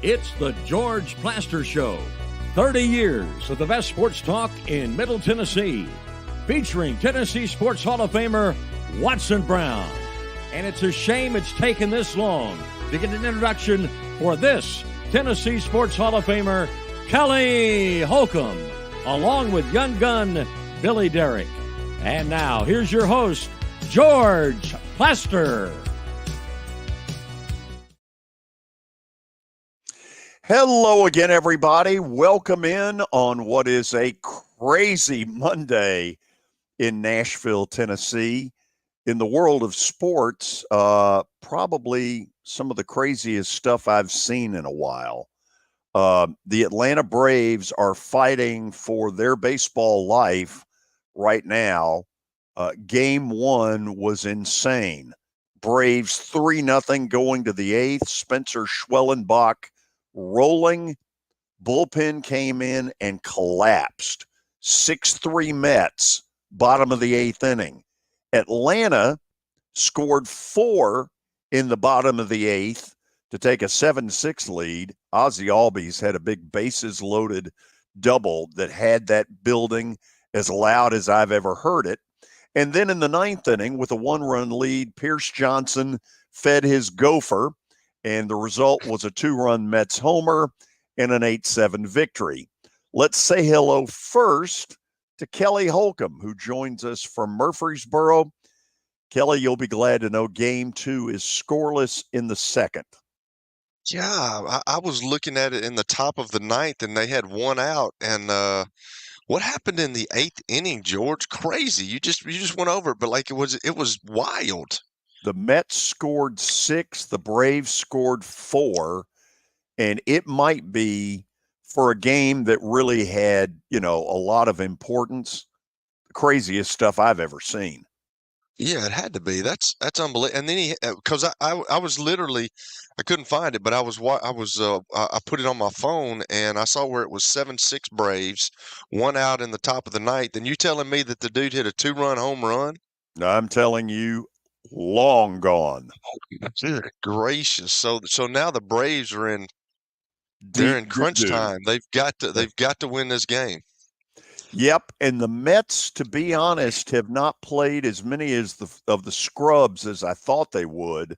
It's the George Plaster Show. 30 years of the best sports talk in Middle Tennessee. Featuring Tennessee Sports Hall of Famer Watson Brown. And it's a shame it's taken this long to get an introduction for this Tennessee Sports Hall of Famer, Kelly Holcomb, along with young gun Billy Derrick. And now, here's your host, George Plaster. Hello again, everybody. Welcome in on what is a crazy Monday in Nashville, Tennessee. In the world of sports, probably some of the craziest stuff I've seen in a while. The Atlanta Braves are fighting for their baseball life right now. Game one was insane. Braves 3-0 going to the eighth. Spencer Schwellenbach rolling. Bullpen came in and collapsed. 6-3 Mets, bottom of the eighth inning. Atlanta scored 4 in the bottom of the eighth to take a 7-6 lead. Ozzie Albies had a big bases loaded double that had that building as loud as I've ever heard it. And then in the ninth inning, with a 1-run lead, Pierce Johnson fed his gopher, and the result was a 2-run Mets homer and an 8-7 victory. Let's say hello first to Kelly Holcomb, who joins us from Murfreesboro. Kelly, you'll be glad to know game two is scoreless in the second. Yeah, I was looking at it in the top of the ninth, and they had one out. And what happened in the eighth inning, George? Crazy. You just went over it, but like it was wild. The Mets scored 6, the Braves scored 4, and it might be, for a game that really had, a lot of importance, the craziest stuff I've ever seen. Yeah, it had to be. That's unbelievable. And then because I was literally, I couldn't find it, but I put it on my phone and I saw where it was 7-6 Braves, one out in the top of the ninth. And you telling me that the dude hit a 2-run home run? I'm telling you, long gone. Good gracious! So now the Braves are in. They're in crunch time. They've got to win this game. Yep, and the Mets, to be honest, have not played as many of the scrubs as I thought they would.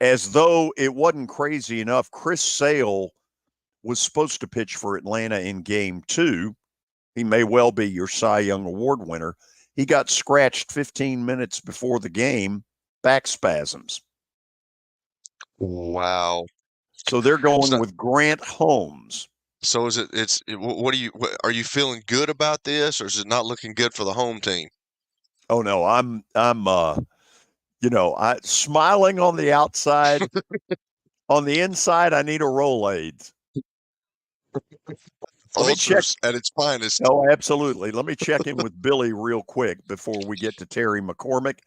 As though it wasn't crazy enough, Chris Sale was supposed to pitch for Atlanta in game 2. He may well be your Cy Young Award winner. He got scratched 15 minutes before the game, back spasms. Wow. So they're going with Grant Holmes. So are you feeling good about this, or is it not looking good for the home team? Oh no, I'm smiling on the outside. On the inside, I need a Rolaids. Let me check at its finest. Oh, absolutely. Let me check in with Billy real quick before we get to Terry McCormick.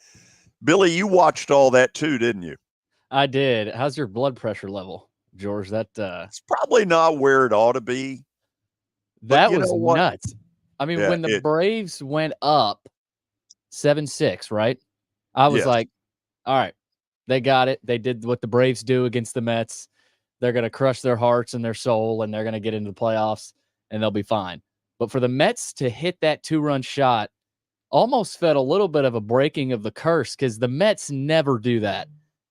Billy, you watched all that too, didn't you? I did. How's your blood pressure level, George? It's probably not where it ought to be. That was nuts. I mean, when the Braves went up 7-6, right? I was like, all right, they got it. They did what the Braves do against the Mets. they're going to crush their hearts and their soul, and they're going to get into the playoffs, and they'll be fine. But for the Mets to hit that 2-run shot almost felt a little bit of a breaking of the curse, because the Mets never do that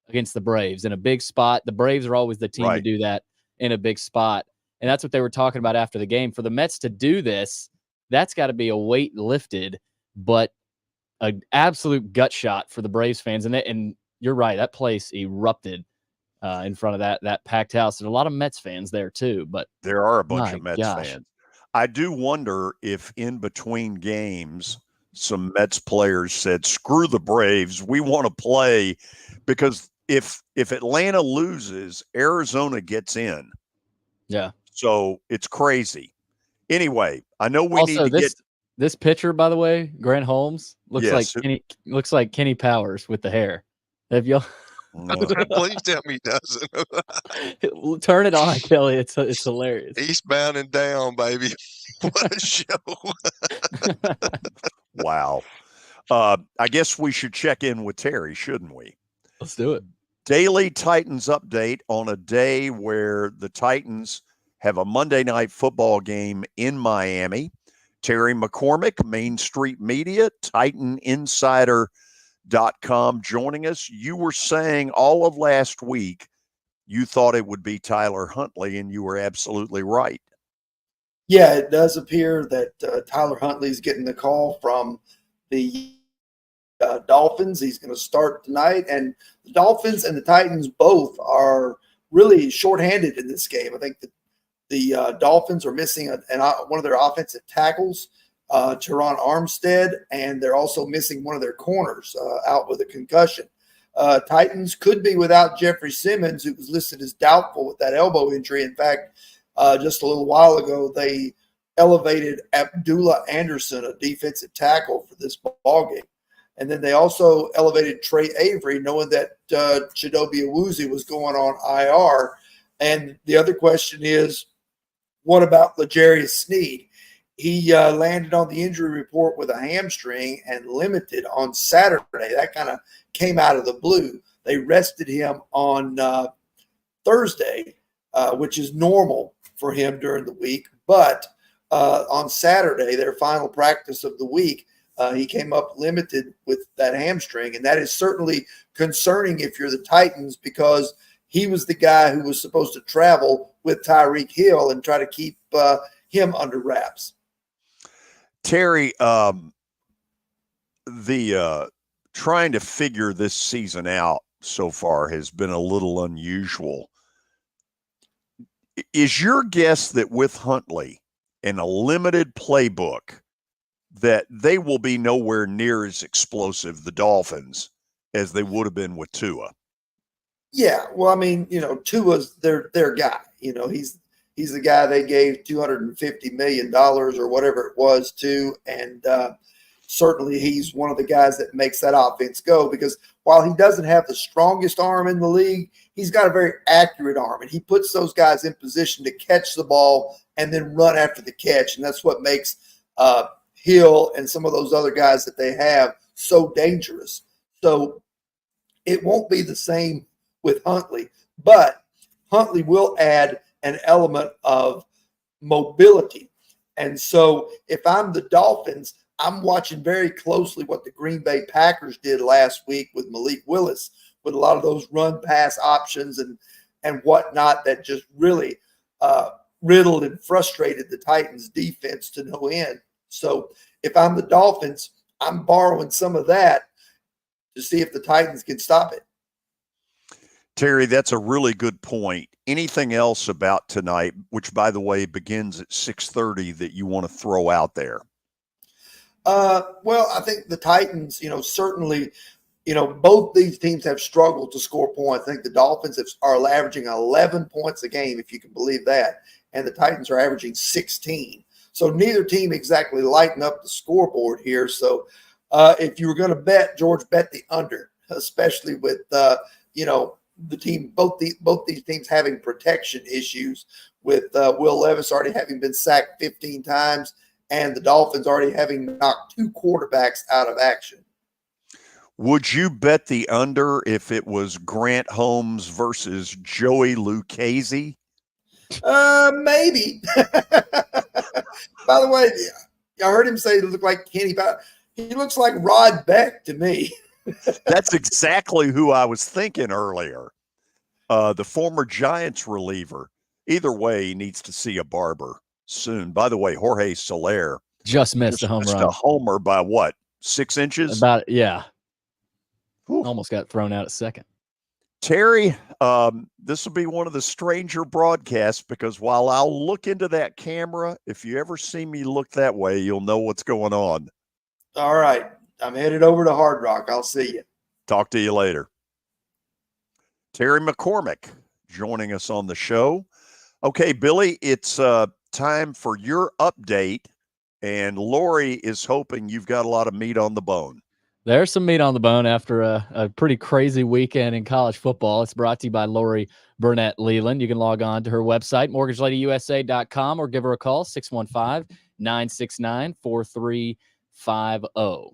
against the Braves in a big spot. The Braves are always the team to do that in a big spot. And that's what they were talking about after the game. For the Mets to do this, that's got to be a weight lifted, but an absolute gut shot for the Braves fans. And you're right, that place erupted in front of that packed house. And a lot of Mets fans there too. But there are a bunch of Mets fans. I do wonder if in between games, some Mets players said, screw the Braves, we want to play, because if Atlanta loses, Arizona gets in. Yeah. So it's crazy. Anyway, I know we need to get this pitcher, by the way, Grant Holmes, looks like Kenny Powers with the hair. Have y'all? Please tell me he doesn't. Turn it on, Kelly. It's hilarious. Eastbound and down, baby. What a show. Wow. I guess we should check in with Terry, shouldn't we? Let's do it. Daily Titans update on a day where the Titans have a Monday night football game in Miami. Terry McCormick, Main Street Media, TitanInsider.com, joining us. You were saying all of last week you thought it would be Tyler Huntley, and you were absolutely right. Yeah, it does appear that Tyler Huntley is getting the call from the Dolphins. He's going to start tonight, and the Dolphins and the Titans both are really shorthanded in this game. I think that the Dolphins are missing one of their offensive tackles, Teron Armstead, and they're also missing one of their corners out with a concussion. Titans could be without Jeffrey Simmons, who was listed as doubtful with that elbow injury. In fact, just a little while ago, they elevated Abdullah Anderson, a defensive tackle, for this ball game. And then they also elevated Trey Avery, knowing that Chidobe Awuzie was going on IR. And the other question is, what about L'Jarius Sneed? He landed on the injury report with a hamstring and limited on Saturday. That kind of came out of the blue. They rested him on Thursday, which is normal for him during the week. But on Saturday, their final practice of the week, he came up limited with that hamstring. And that is certainly concerning if you're the Titans, because he was the guy who was supposed to travel with Tyreek Hill and try to keep him under wraps. Terry, the trying to figure this season out so far has been a little unusual. Is your guess that with Huntley and a limited playbook that they will be nowhere near as explosive, the Dolphins, as they would have been with Tua? Yeah, well, I mean, Tua's their guy. He's the guy they gave $250 million or whatever it was to, and certainly he's one of the guys that makes that offense go, because while he doesn't have the strongest arm in the league, he's got a very accurate arm, and he puts those guys in position to catch the ball and then run after the catch, and that's what makes Hill and some of those other guys that they have so dangerous. So it won't be the same with Huntley, but Huntley will add an element of mobility. And so if I'm the Dolphins, I'm watching very closely what the Green Bay Packers did last week with Malik Willis, with a lot of those run pass options and whatnot that just really riddled and frustrated the Titans defense to no end. So if I'm the Dolphins, I'm borrowing some of that to see if the Titans can stop it. Terry, that's a really good point. Anything else about tonight, which, by the way, begins at 6:30, that you want to throw out there? Well, I think the Titans, certainly, both these teams have struggled to score points. I think the Dolphins are averaging 11 points a game, if you can believe that, and the Titans are averaging 16. So neither team exactly lighten up the scoreboard here. So if you were going to bet, George, bet the under, especially with the team, both these teams having protection issues, with Will Levis already having been sacked 15 times and the Dolphins already having knocked two quarterbacks out of action. Would you bet the under if it was Grant Holmes versus Joey Lucchese? Maybe. By the way, I heard him say he looked like Kenny. He looks like Rod Beck to me. That's exactly who I was thinking earlier. The former Giants reliever. Either way, he needs to see a barber soon. By the way, Jorge Soler just missed a home run. A homer by what? 6 inches? About, yeah. Whew. Almost got thrown out at second. Terry, this will be one of the stranger broadcasts because while I'll look into that camera, if you ever see me look that way, you'll know what's going on. All right. I'm headed over to Hard Rock. I'll see you. Talk to you later. Terry McCormick joining us on the show. Okay, Billy, it's time for your update, and Lori is hoping you've got a lot of meat on the bone. There's some meat on the bone after a pretty crazy weekend in college football. It's brought to you by Lori Burnett Leland. You can log on to her website, mortgageladyusa.com, or give her a call, 615-969-4350.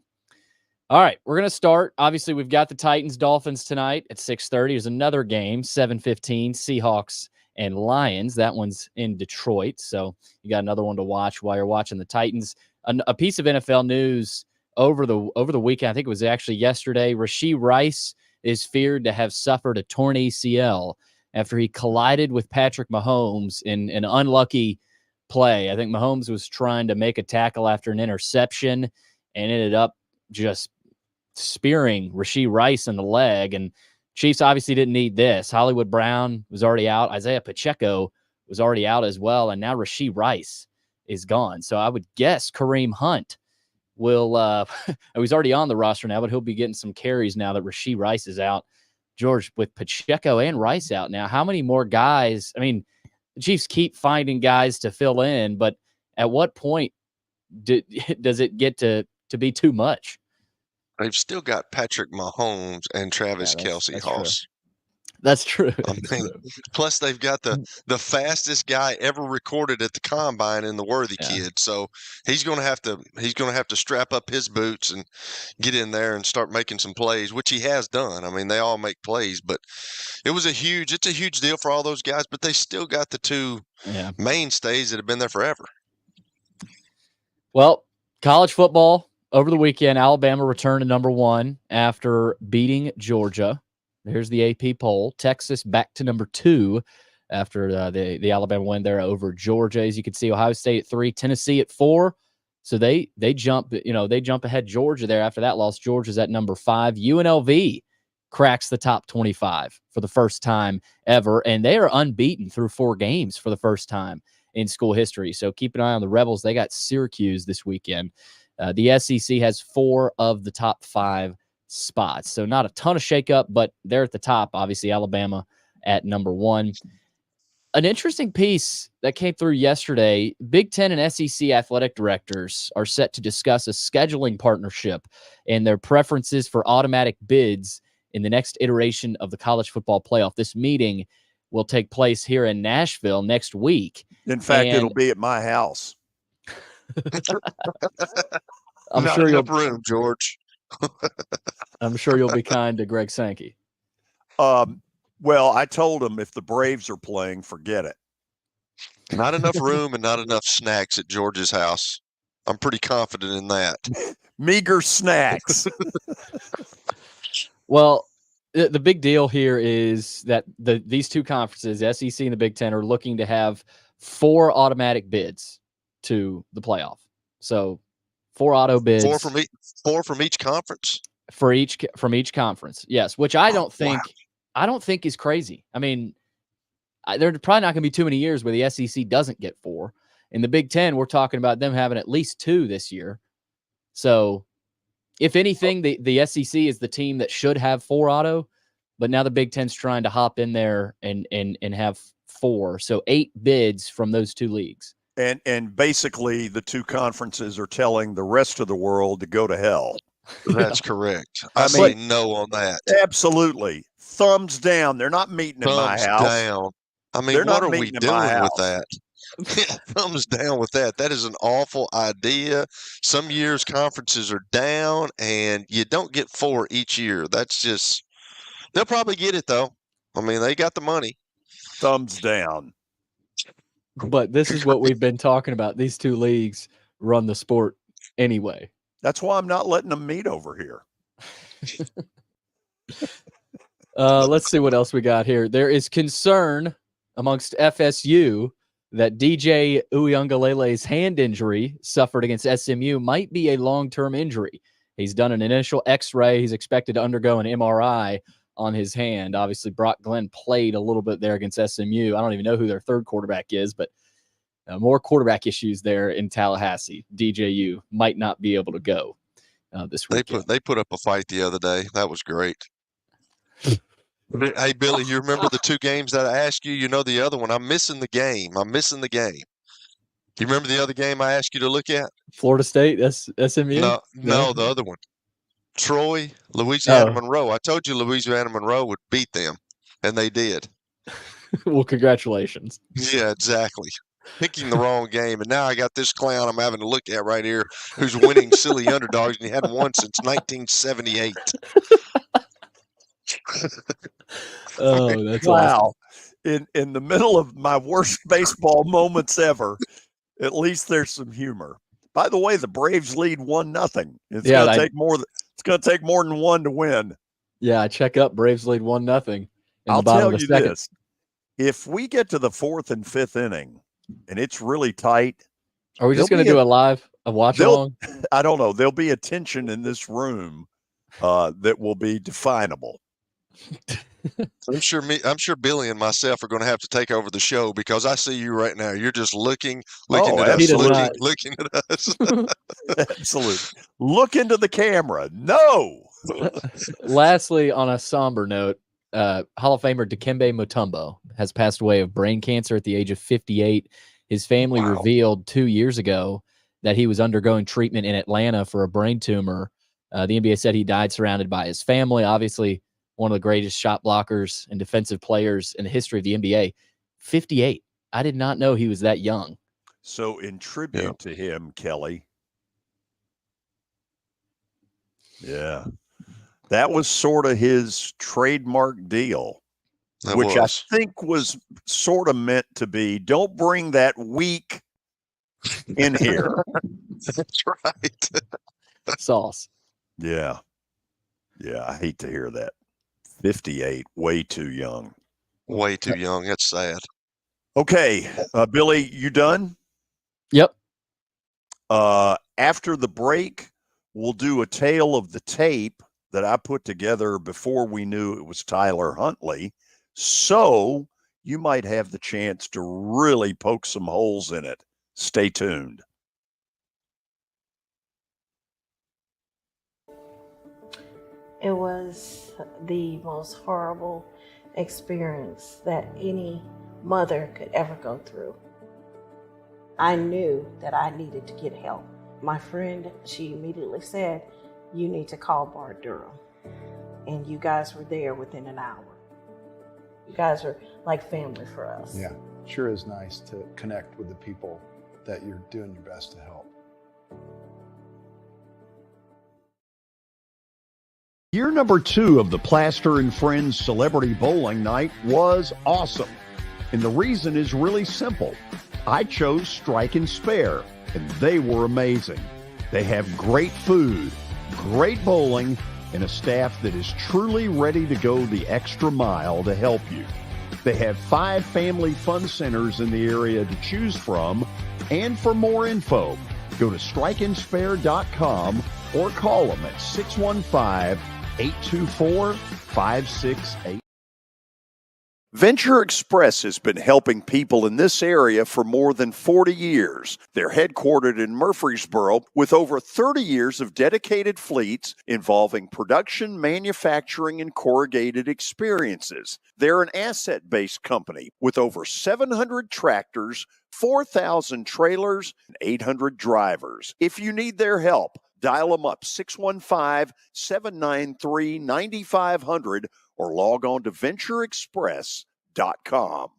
All right, we're going to start. Obviously, we've got the Titans-Dolphins tonight at 6:30. There's another game, 7:15, Seahawks and Lions. That one's in Detroit, so you got another one to watch while you're watching the Titans. A piece of NFL news over the weekend, I think it was actually yesterday, Rashee Rice is feared to have suffered a torn ACL after he collided with Patrick Mahomes in an unlucky play. I think Mahomes was trying to make a tackle after an interception and ended up just spearing Rashee Rice in the leg. And Chiefs obviously didn't need this. Hollywood Brown was already out. Isaiah Pacheco was already out as well. And now Rashee Rice is gone. So I would guess Kareem Hunt will he's already on the roster now, but he'll be getting some carries now that Rashee Rice is out. George, with Pacheco and Rice out now, how many more guys? I mean, the Chiefs keep finding guys to fill in, but at what point does it get to be too much? They've still got Patrick Mahomes and Travis Kelce Hoss. That's true. Plus they've got the fastest guy ever recorded at the combine in the Worthy kid. So he's going to have to strap up his boots and get in there and start making some plays, which he has done. I mean, they all make plays, but it's a huge deal for all those guys, but they still got the two mainstays that have been there forever. Well, college football over the weekend, Alabama returned to number 1 after beating Georgia. Here's the AP poll. Texas back to number 2 after the Alabama win there over Georgia. As you can see, Ohio State at 3, Tennessee at 4. So they jump ahead Georgia there after that loss. Georgia's at number 5. UNLV cracks the top 25 for the first time ever, and they are unbeaten through 4 games for the first time in school history. So keep an eye on the Rebels. They got Syracuse this weekend. The SEC has 4 of the top 5 spots. So not a ton of shakeup, but they're at the top. Obviously, Alabama at number 1. An interesting piece that came through yesterday, Big Ten and SEC athletic directors are set to discuss a scheduling partnership and their preferences for automatic bids in the next iteration of the college football playoff. This meeting will take place here in Nashville next week. In fact, it'll be at my house. I'm Not sure enough room, George. I'm sure you'll be kind to Greg Sankey. Well, I told him if the Braves are playing, forget it. Not enough room and not enough snacks at George's house. I'm pretty confident in that. Meager snacks. Well, the big deal here is that these two conferences, the SEC and the Big Ten, are looking to have 4 automatic bids to the playoff. So 4 auto bids. 4 from each conference? From each conference, yes, which I don't think is crazy. I mean, there are probably not going to be too many years where the SEC doesn't get 4. In the Big Ten, we're talking about them having at least 2 this year. So if anything, the SEC is the team that should have 4 auto, but now the Big Ten's trying to hop in there and have 4. So 8 bids from those 2 leagues. And basically the 2 conferences are telling the rest of the world to go to hell. That's correct. I say no on that. Absolutely. Thumbs down. They're not meeting in my house. Down. I mean, what are we doing with that? Thumbs down with that. That is an awful idea. Some years conferences are down, and you don't get 4 each year. That's just – they'll probably get it, though. I mean, they got the money. Thumbs down. But this is what we've been talking about. These two leagues run the sport anyway. That's why I'm not letting them meet over here. Let's see what else we got here. There is concern amongst FSU that DJ Uiagalele's hand injury suffered against SMU might be a long-term injury. He's done an initial X-ray. He's expected to undergo an MRI on his hand. Obviously, Brock Glenn played a little bit there against SMU. I don't even know who their third quarterback is, but more quarterback issues there in Tallahassee. DJU might not be able to go this weekend. They put up a fight the other day. That was great. Hey, Billy, you remember the 2 games that I asked you? You know the other one. I'm missing the game. Do you remember the other game I asked you to look at? Florida State, SMU? No, the other one. Troy, Louisiana Monroe. I told you Louisiana Monroe would beat them, and they did. Well, congratulations. Yeah, exactly. Picking the wrong game, and now I got this clown I'm having to look at right here who's winning silly underdogs, and he hadn't won since 1978. Oh, that's wow. Awesome. In the middle of my worst baseball moments ever, at least there's some humor. By the way, the Braves lead 1-0. It's going to take more than 1 to win. Yeah, I check up. Braves lead 1-0. I'll tell you this. If we get to the 4th and 5th inning and it's really tight. Are we just going to do a watch along? I don't know. There'll be a tension in this room that will be definable. I'm sure Billy and myself are going to have to take over the show because I see you right now. You're just looking at us. Absolutely. Look into the camera. No. Lastly, on a somber note, Hall of Famer Dikembe Mutombo has passed away of brain cancer at the age of 58. His family revealed 2 years ago that he was undergoing treatment in Atlanta for a brain tumor. The NBA said he died surrounded by his family. Obviously, one of the greatest shot blockers and defensive players in the history of the NBA. 58. I did not know he was that young. So in tribute to him, Kelly. Yeah. That was sort of his trademark deal, which I think was sort of meant to be, don't bring that weak in here. That's right. Sauce. Yeah. Yeah, I hate to hear that. 58, way too young. Way too young. That's sad. Okay, Billy, you done? Yep. After the break, we'll do a tale of the tape that I put together before we knew it was Tyler Huntley. So you might have the chance to really poke some holes in it. Stay tuned. It was the most horrible experience that any mother could ever go through. I knew that I needed to get help. My friend, she immediately said, you need to call Bart Durham. And you guys were there within an hour. You guys are like family for us. Yeah, sure is nice to connect with the people that you're doing your best to help. Year number 2 of the Plaster and Friends Celebrity Bowling Night was awesome. And the reason is really simple. I chose Strike and Spare, and they were amazing. They have great food, great bowling, and a staff that is truly ready to go the extra mile to help you. They have 5 family fun centers in the area to choose from. And for more info, go to strikeandspare.com or call them at 615-824-5688. Venture Express has been helping people in this area for more than 40 years. They're headquartered in Murfreesboro with over 30 years of dedicated fleets involving production, manufacturing, and corrugated experiences. They're an asset-based company with over 700 tractors, 4,000 trailers, and 800 drivers. If you need their help, dial them up 615-793-9500 or log on to ventureexpress.com.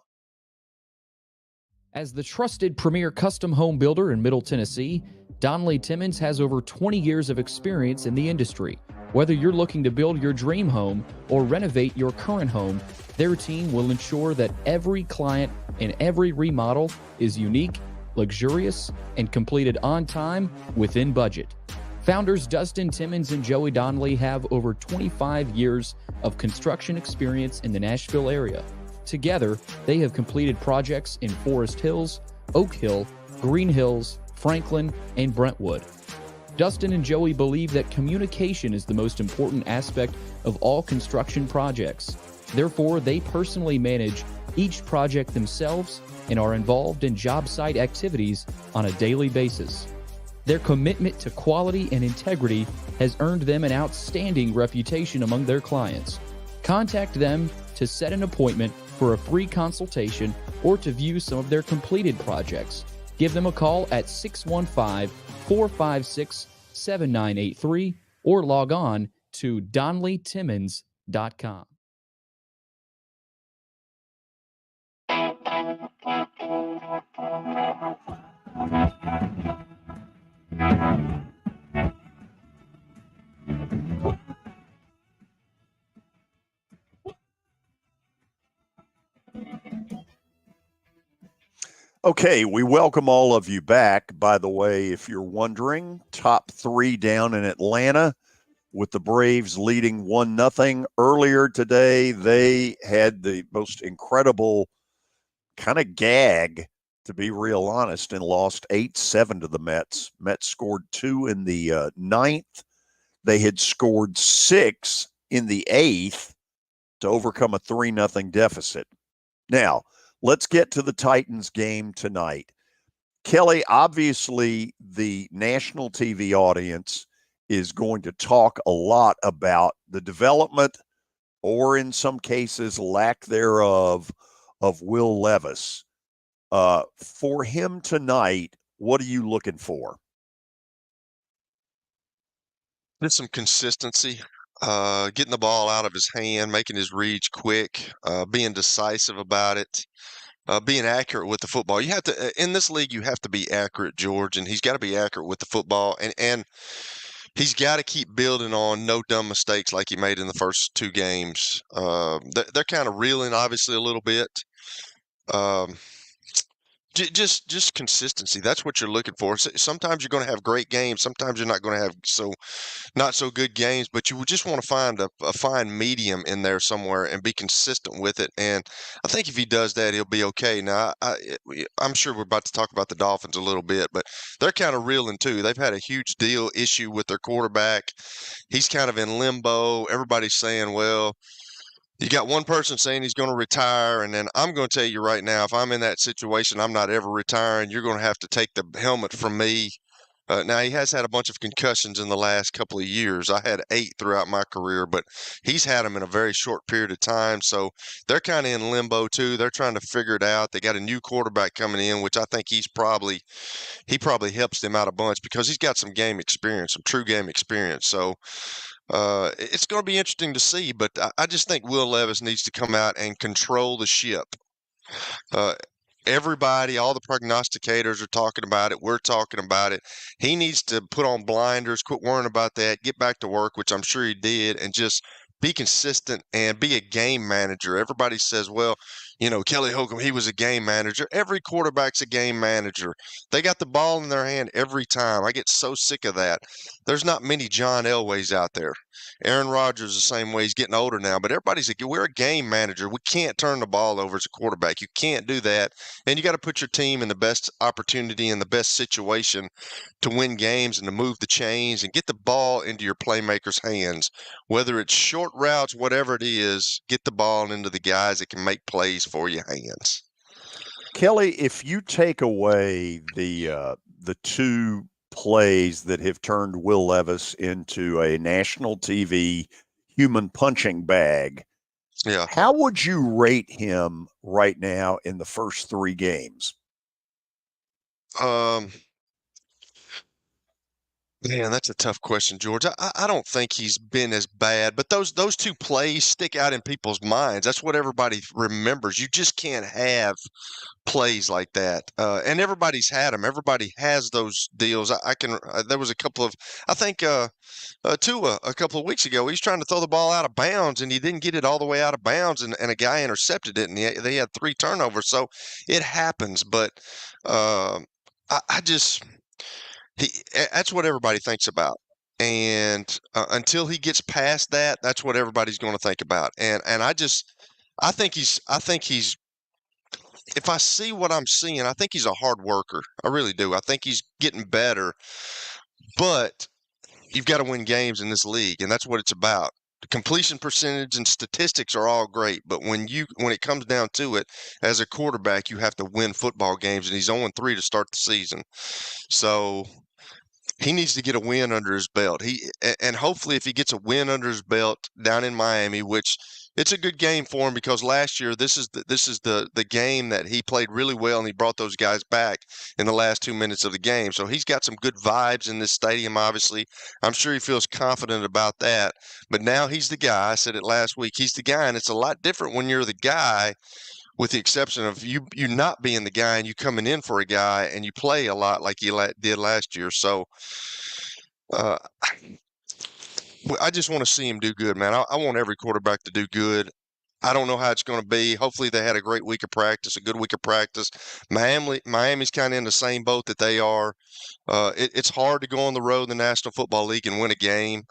As the trusted premier custom home builder in Middle Tennessee, Donnelly Timmons has over 20 years of experience in the industry. Whether you're looking to build your dream home or renovate your current home, their team will ensure that every client and every remodel is unique, luxurious, and completed on time within budget. Founders Dustin Timmons and Joey Donnelly have over 25 years of construction experience in the Nashville area. Together, they have completed projects in Forest Hills, Oak Hill, Green Hills, Franklin, and Brentwood. Dustin and Joey believe that communication is the most important aspect of all construction projects. Therefore, they personally manage each project themselves and are involved in job site activities on a daily basis. Their commitment to quality and integrity has earned them an outstanding reputation among their clients. Contact them to set an appointment for a free consultation or to view some of their completed projects. Give them a call at 615-456-7983 or log on to DonnellyTimmons.com. Okay, we welcome all of you back. By the way, if you're wondering, top 3 down in Atlanta with the Braves leading 1-0. Earlier today, they had the most incredible kind of gag, to be real honest, and lost 8-7 to the Mets. Mets scored 2 in the ninth. They had scored 6 in the 8th to overcome a 3-0 deficit. Now, let's get to the Titans game tonight. Kelly, obviously the national TV audience is going to talk a lot about the development, or in some cases lack thereof, of Will Levis. For him tonight, what are you looking for? Just some consistency, getting the ball out of his hand, making his reads quick, being decisive about it, being accurate with the football. You have to, in this league, you have to be accurate, George, and he's got to be accurate with the football, and he's got to keep building on no dumb mistakes like he made in the first 2 games. They're kind of reeling, obviously, a little bit. Just consistency. That's what you're looking for. Sometimes you're going to have great games. Sometimes you're not going to have not so good games, but you just want to find a fine medium in there somewhere and be consistent with it. And I think if he does that, he'll be okay. Now, I'm sure we're about to talk about the Dolphins a little bit, but they're kind of reeling too. They've had a huge issue with their quarterback. He's kind of in limbo. Everybody's saying, well, you got one person saying he's going to retire, and then I'm going to tell you right now, if I'm in that situation, I'm not ever retiring. You're going to have to take the helmet from me. Now, he has had a bunch of concussions in the last couple of years. I had 8 throughout my career, but he's had them in a very short period of time. So they're kind of in limbo too. They're trying to figure it out. They got a new quarterback coming in, which I think he probably helps them out a bunch because he's got some game experience, some true game experience. So it's going to be interesting to see, but I just think Will Levis needs to come out and control the ship. Everybody, all the prognosticators are talking about it. We're talking about it. He needs to put on blinders, quit worrying about that, get back to work, which I'm sure he did, and just be consistent and be a game manager. Everybody says, well, Kelly Holcomb, he was a game manager. Every quarterback's a game manager. They got the ball in their hand every time. I get so sick of that. There's not many John Elways out there. Aaron Rodgers the same way. He's getting older now, but we're a game manager. We can't turn the ball over as a quarterback. You can't do that. And you got to put your team in the best opportunity and the best situation to win games and to move the chains and get the ball into your playmakers' hands. Whether it's short routes, whatever it is, get the ball into the guys that can make plays for your hands. Kelly, if you take away the 2 plays that have turned Will Levis into a national TV human punching bag, yeah, how would you rate him right now in the first 3 games? I Man, that's a tough question, George. I don't think he's been as bad, but those two plays stick out in people's minds. That's what everybody remembers. You just can't have plays like that, and everybody's had them. Everybody has those deals. I can. There was a couple of, I think, Tua a couple of weeks ago. He's trying to throw the ball out of bounds, and he didn't get it all the way out of bounds, and a guy intercepted it, and they had 3 turnovers. So it happens, but I just. That's what everybody thinks about. And until he gets past that, that's what everybody's going to think about. And I think he's, if I see what I'm seeing, I think he's a hard worker. I really do. I think he's getting better, but you've got to win games in this league, and that's what it's about. The completion percentage and statistics are all great, but when it comes down to it, as a quarterback, you have to win football games, and he's 0-3 to start the season. So he needs to get a win under his belt. And hopefully if he gets a win under his belt down in Miami, which it's a good game for him because last year this is the game that he played really well, and he brought those guys back in the last 2 minutes of the game. So he's got some good vibes in this stadium, obviously. I'm sure he feels confident about that. But now he's the guy. I said it last week. He's the guy, and it's a lot different when you're the guy, with the exception of you not being the guy and you coming in for a guy and you play a lot like you did last year. So I just want to see him do good, man. I want every quarterback to do good. I don't know how it's going to be. Hopefully they had a great week of practice, a good week of practice. Miami's kind of in the same boat that they are. It's hard to go on the road in the National Football League and win a game.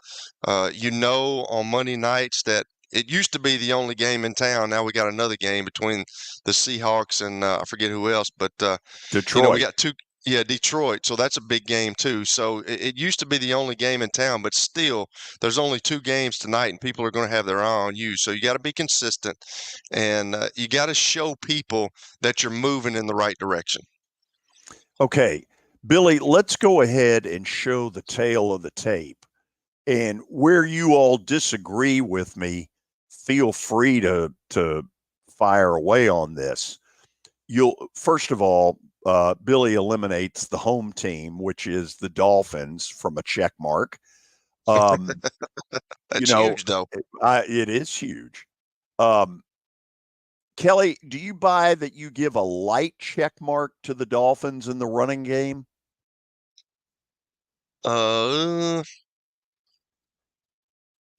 On Monday nights that it used to be the only game in town. Now we got another game between the Seahawks and I forget who else, but Detroit. We got 2. Yeah, Detroit. So that's a big game too. So it used to be the only game in town, but still, there's only 2 games tonight, and people are going to have their eye on you. So you got to be consistent, and you got to show people that you're moving in the right direction. Okay, Billy, let's go ahead and show the tail of the tape. And where you all disagree with me, feel free to fire away on this. First of all, Billy eliminates the home team, which is the Dolphins, from a check mark. That's huge, though. It is huge. Kelly, do you buy that you give a light check mark to the Dolphins in the running game?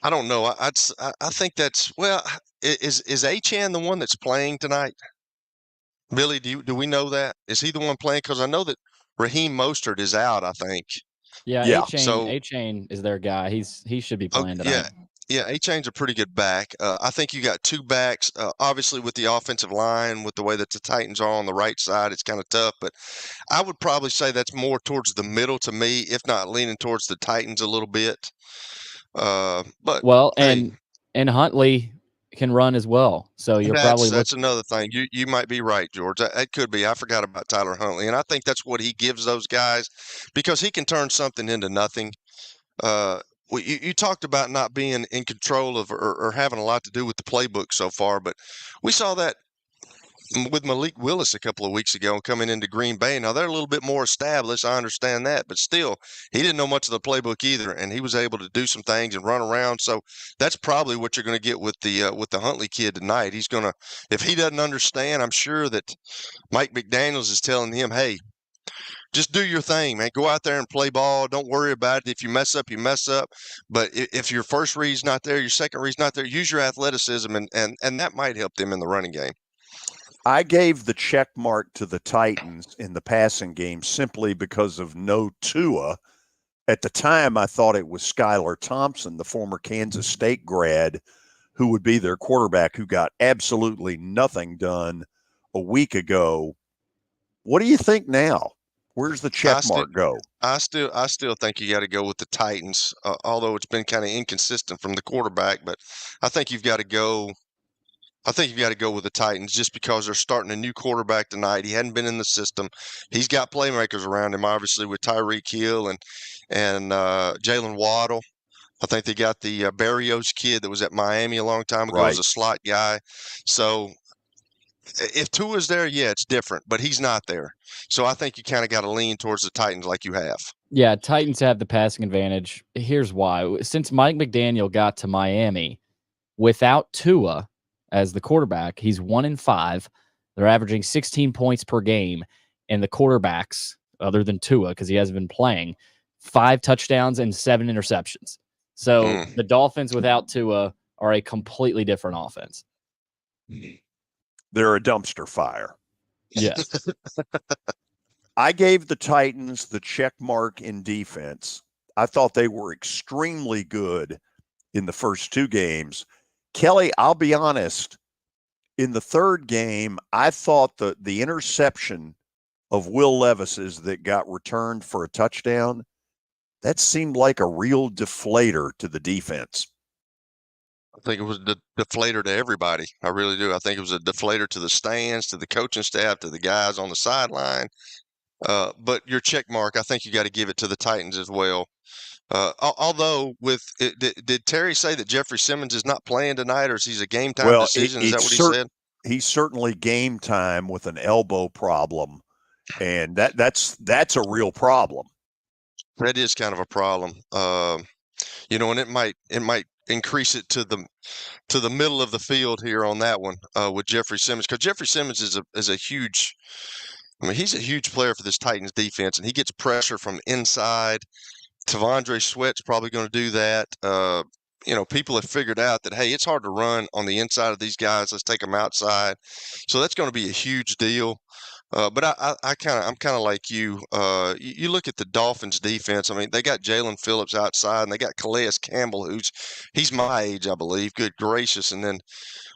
I don't know. I think that's, well, is Achane the one that's playing tonight? Billy, do we know that? Is he the one playing? Because I know that Raheem Mostert is out, I think. Yeah. Achane is their guy. He should be playing tonight. Yeah, Achane's a pretty good back. I think you got 2 backs. Obviously, with the offensive line, with the way that the Titans are on the right side, it's kind of tough. But I would probably say that's more towards the middle to me, if not leaning towards the Titans a little bit. And Huntley can run as well, so that's another thing. You might be right, George. That could be. I forgot about Tyler Huntley, and I think that's what he gives those guys, because he can turn something into nothing. You talked about not being in control of or having a lot to do with the playbook so far, but we saw that with Malik Willis a couple of weeks ago coming into Green Bay. Now they're a little bit more established. I understand that, but still, he didn't know much of the playbook either, and he was able to do some things and run around. So that's probably what you're going to get with the Huntley kid tonight. He's going to, if he doesn't understand, I'm sure that Mike McDaniels is telling him, hey, just do your thing, man. Go out there and play ball. Don't worry about it. If you mess up, you mess up. But if your first read's not there, your second read's not there, use your athleticism, and that might help them in the running game. I gave the check mark to the Titans in the passing game simply because of no Tua. At the time, I thought it was Skylar Thompson, the former Kansas State grad, who would be their quarterback, who got absolutely nothing done a week ago. What do you think now? Where's the check mark go? I still think you got to go with the Titans, although it's been kind of inconsistent from the quarterback. But I think you've got to go. I think you've got to go with the Titans just because they're starting a new quarterback tonight. He hadn't been in the system. He's got playmakers around him, obviously, with Tyreek Hill and Jalen Waddle. I think they got the Barrios kid that was at Miami a long time ago as a slot guy. So if Tua's there, yeah, it's different, but he's not there. So I think you kind of got to lean towards the Titans like you have. Yeah, Titans have the passing advantage. Here's why. Since Mike McDaniel got to Miami, without Tua as the quarterback, he's 1-5. They're averaging 16 points per game, and the quarterbacks, other than Tua, because he hasn't been playing, 5 touchdowns and 7 interceptions. So the Dolphins without Tua are a completely different offense. They're a dumpster fire. Yes. I gave the Titans the check mark in defense. I thought they were extremely good in the first 2 games. Kelly, I'll be honest, in the third game, I thought the interception of Will Levis's that got returned for a touchdown, that seemed like a real deflator to the defense. I think it was a deflator to everybody. I really do. I think it was a deflator to the stands, to the coaching staff, to the guys on the sideline. But your check mark, I think you got to give it to the Titans as well. Although, did Terry say that Jeffrey Simmons is not playing tonight, or is he a game time decision? Is that what he said? He's certainly game time with an elbow problem, and that's a real problem. That is kind of a problem. And it might increase it to the middle of the field here on that one with Jeffrey Simmons, because Jeffrey Simmons is a huge. I mean, he's a huge player for this Titans defense, and he gets pressure from inside. Tavondre Sweat's probably going to do that. People have figured out that, hey, it's hard to run on the inside of these guys. Let's take them outside. So that's going to be a huge deal. But I'm kind of like you. You look at the Dolphins defense. I mean, they got Jalen Phillips outside, and they got Calais Campbell, he's my age, I believe. Good gracious! And then,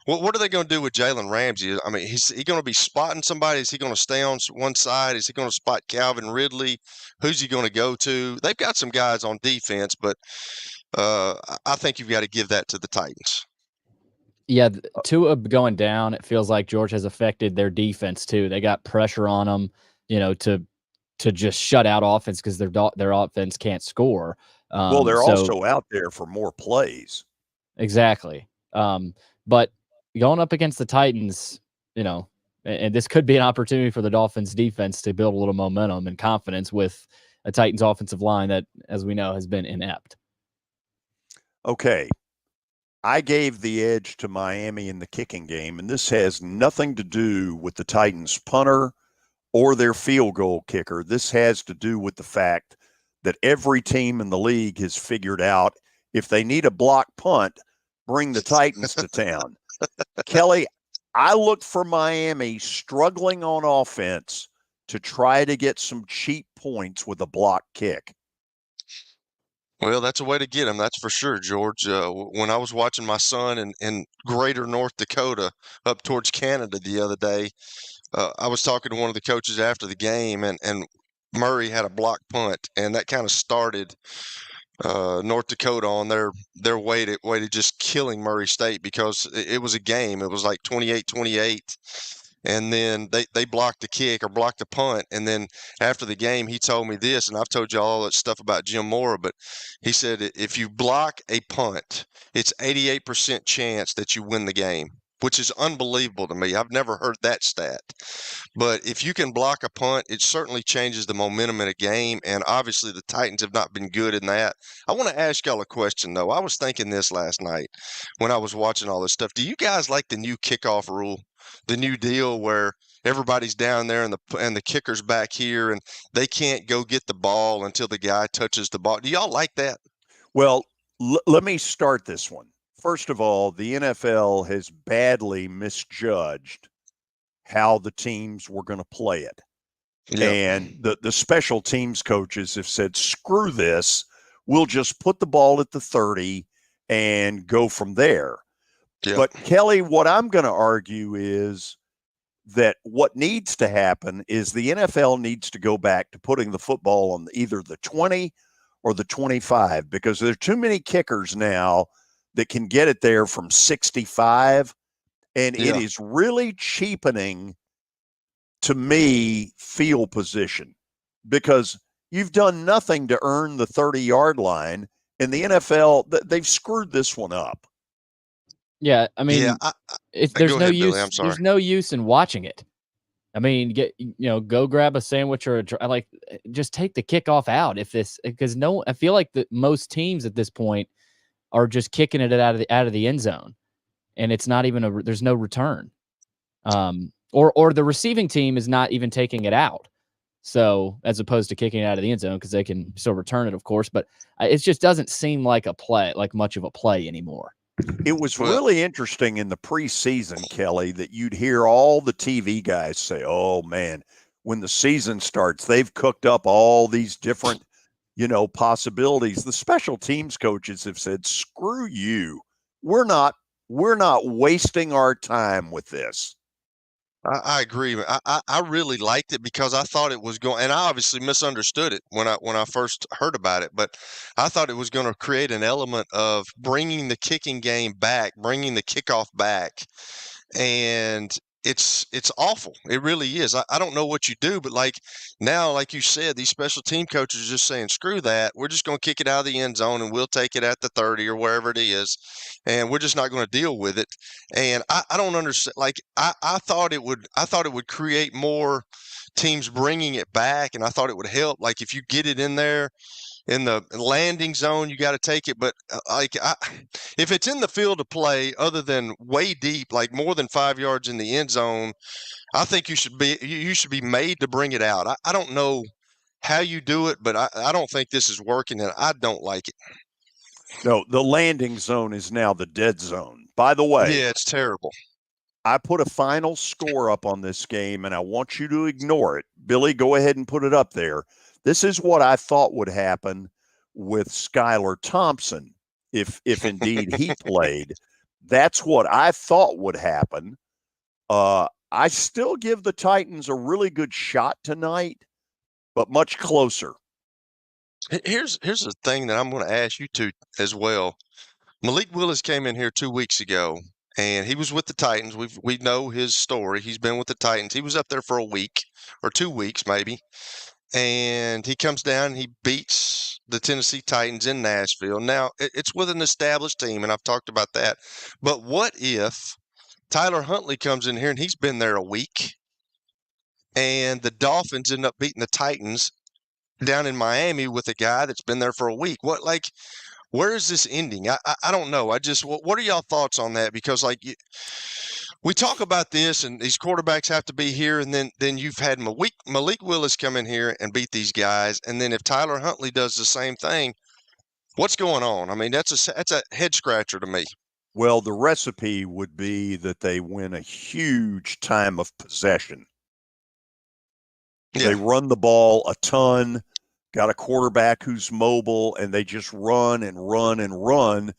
what are they going to do with Jalen Ramsey? I mean, is he going to be spotting somebody? Is he going to stay on one side? Is he going to spot Calvin Ridley? Who's he going to go to? They've got some guys on defense, but I think you've got to give that to the Titans. Yeah, Tua going down, it feels like George has affected their defense too. They got pressure on them, to just shut out offense because their offense can't score. Well, they're also out there for more plays. Exactly. But going up against the Titans, and this could be an opportunity for the Dolphins defense to build a little momentum and confidence with a Titans offensive line that, as we know, has been inept. Okay. I gave the edge to Miami in the kicking game, and this has nothing to do with the Titans punter or their field goal kicker. This has to do with the fact that every team in the league has figured out if they need a block punt, bring the Titans to town. Kelly, I look for Miami struggling on offense to try to get some cheap points with a block kick. Well, that's a way to get them, that's for sure, George. When I was watching my son in greater North Dakota up towards Canada the other day, I was talking to one of the coaches after the game, and Murray had a block punt, and that kind of started North Dakota on their way to just killing Murray State, because it was a game. It was like 28-28. And then they blocked the kick or blocked the punt. And then after the game, he told me this, and I've told you all that stuff about Jim Mora, but he said if you block a punt, it's 88% chance that you win the game, which is unbelievable to me. I've never heard that stat. But if you can block a punt, it certainly changes the momentum in a game, and obviously the Titans have not been good in that. I want to ask y'all a question, though. I was thinking this last night when I was watching all this stuff. Do you guys like the new kickoff rule? The new deal where everybody's down there and the kicker's back here and they can't go get the ball until the guy touches the ball. Do y'all like that? Well, let me start this one. First of all, the NFL has badly misjudged how the teams were going to play it. Yeah. And the special teams coaches have said, screw this. We'll just put the ball at the 30 and go from there. Yep. But Kelly, what I'm going to argue is that what needs to happen is the NFL needs to go back to putting the football on either the 20 or the 25, because there are too many kickers now that can get it there from 65. And it is really cheapening, to me, field position, because you've done nothing to earn the 30-yard line. And the NFL, they've screwed this one up. Yeah, I mean, there's no use. There's no use in watching it. I mean, go grab a sandwich or just take the kickoff out because I feel like that most teams at this point are just kicking it out of the end zone, and it's not even there's no return. Or the receiving team is not even taking it out. So as opposed to kicking it out of the end zone because they can still return it, of course, but it just doesn't seem like much of a play anymore. It was really interesting in the preseason, Kelly, that you'd hear all the TV guys say, oh, man, when the season starts, they've cooked up all these different, possibilities. The special teams coaches have said, screw you. We're not wasting our time with this. I agree. I really liked it because I thought it was going, and I obviously misunderstood it when I first heard about it, but I thought it was going to create an element of bringing the kicking game back, bringing the kickoff back, and it's awful. It really is. I don't know what you do, but now, like you said, these special team coaches are just saying, screw that. We're just going to kick it out of the end zone and we'll take it at the 30 or wherever it is. And we're just not going to deal with it. And I don't understand. I thought it would create more teams bringing it back. And I thought it would help. Like if you get it in there, in the landing zone, you got to take it. But if it's in the field of play, other than way deep, like more than 5 yards in the end zone, I think you should be made to bring it out. I don't know how you do it, but I don't think this is working, and I don't like it. No, the landing zone is now the dead zone. By the way, yeah, it's terrible. I put a final score up on this game, and I want you to ignore it. Billy, go ahead and put it up there. This is what I thought would happen with Skylar Thompson if indeed he played. That's what I thought would happen. I still give the Titans a really good shot tonight, but much closer. Here's the thing that I'm going to ask you two as well. Malik Willis came in here 2 weeks ago, and he was with the Titans. We know his story. He's been with the Titans. He was up there for a week or 2 weeks maybe. And he comes down and he beats the Tennessee Titans in Nashville. Now, it's with an established team, and I've talked about that. But what if Tyler Huntley comes in here and he's been there a week, and the Dolphins end up beating the Titans down in Miami with a guy that's been there for a week? Where is this ending? I don't know. What are y'all thoughts on that? Because we talk about this, and these quarterbacks have to be here, and then you've had Malik Willis come in here and beat these guys, and then if Tyler Huntley does the same thing, what's going on? I mean, that's a head scratcher to me. Well, the recipe would be that they win a huge time of possession. Yeah. They run the ball a ton, got a quarterback who's mobile, and they just run and run and run.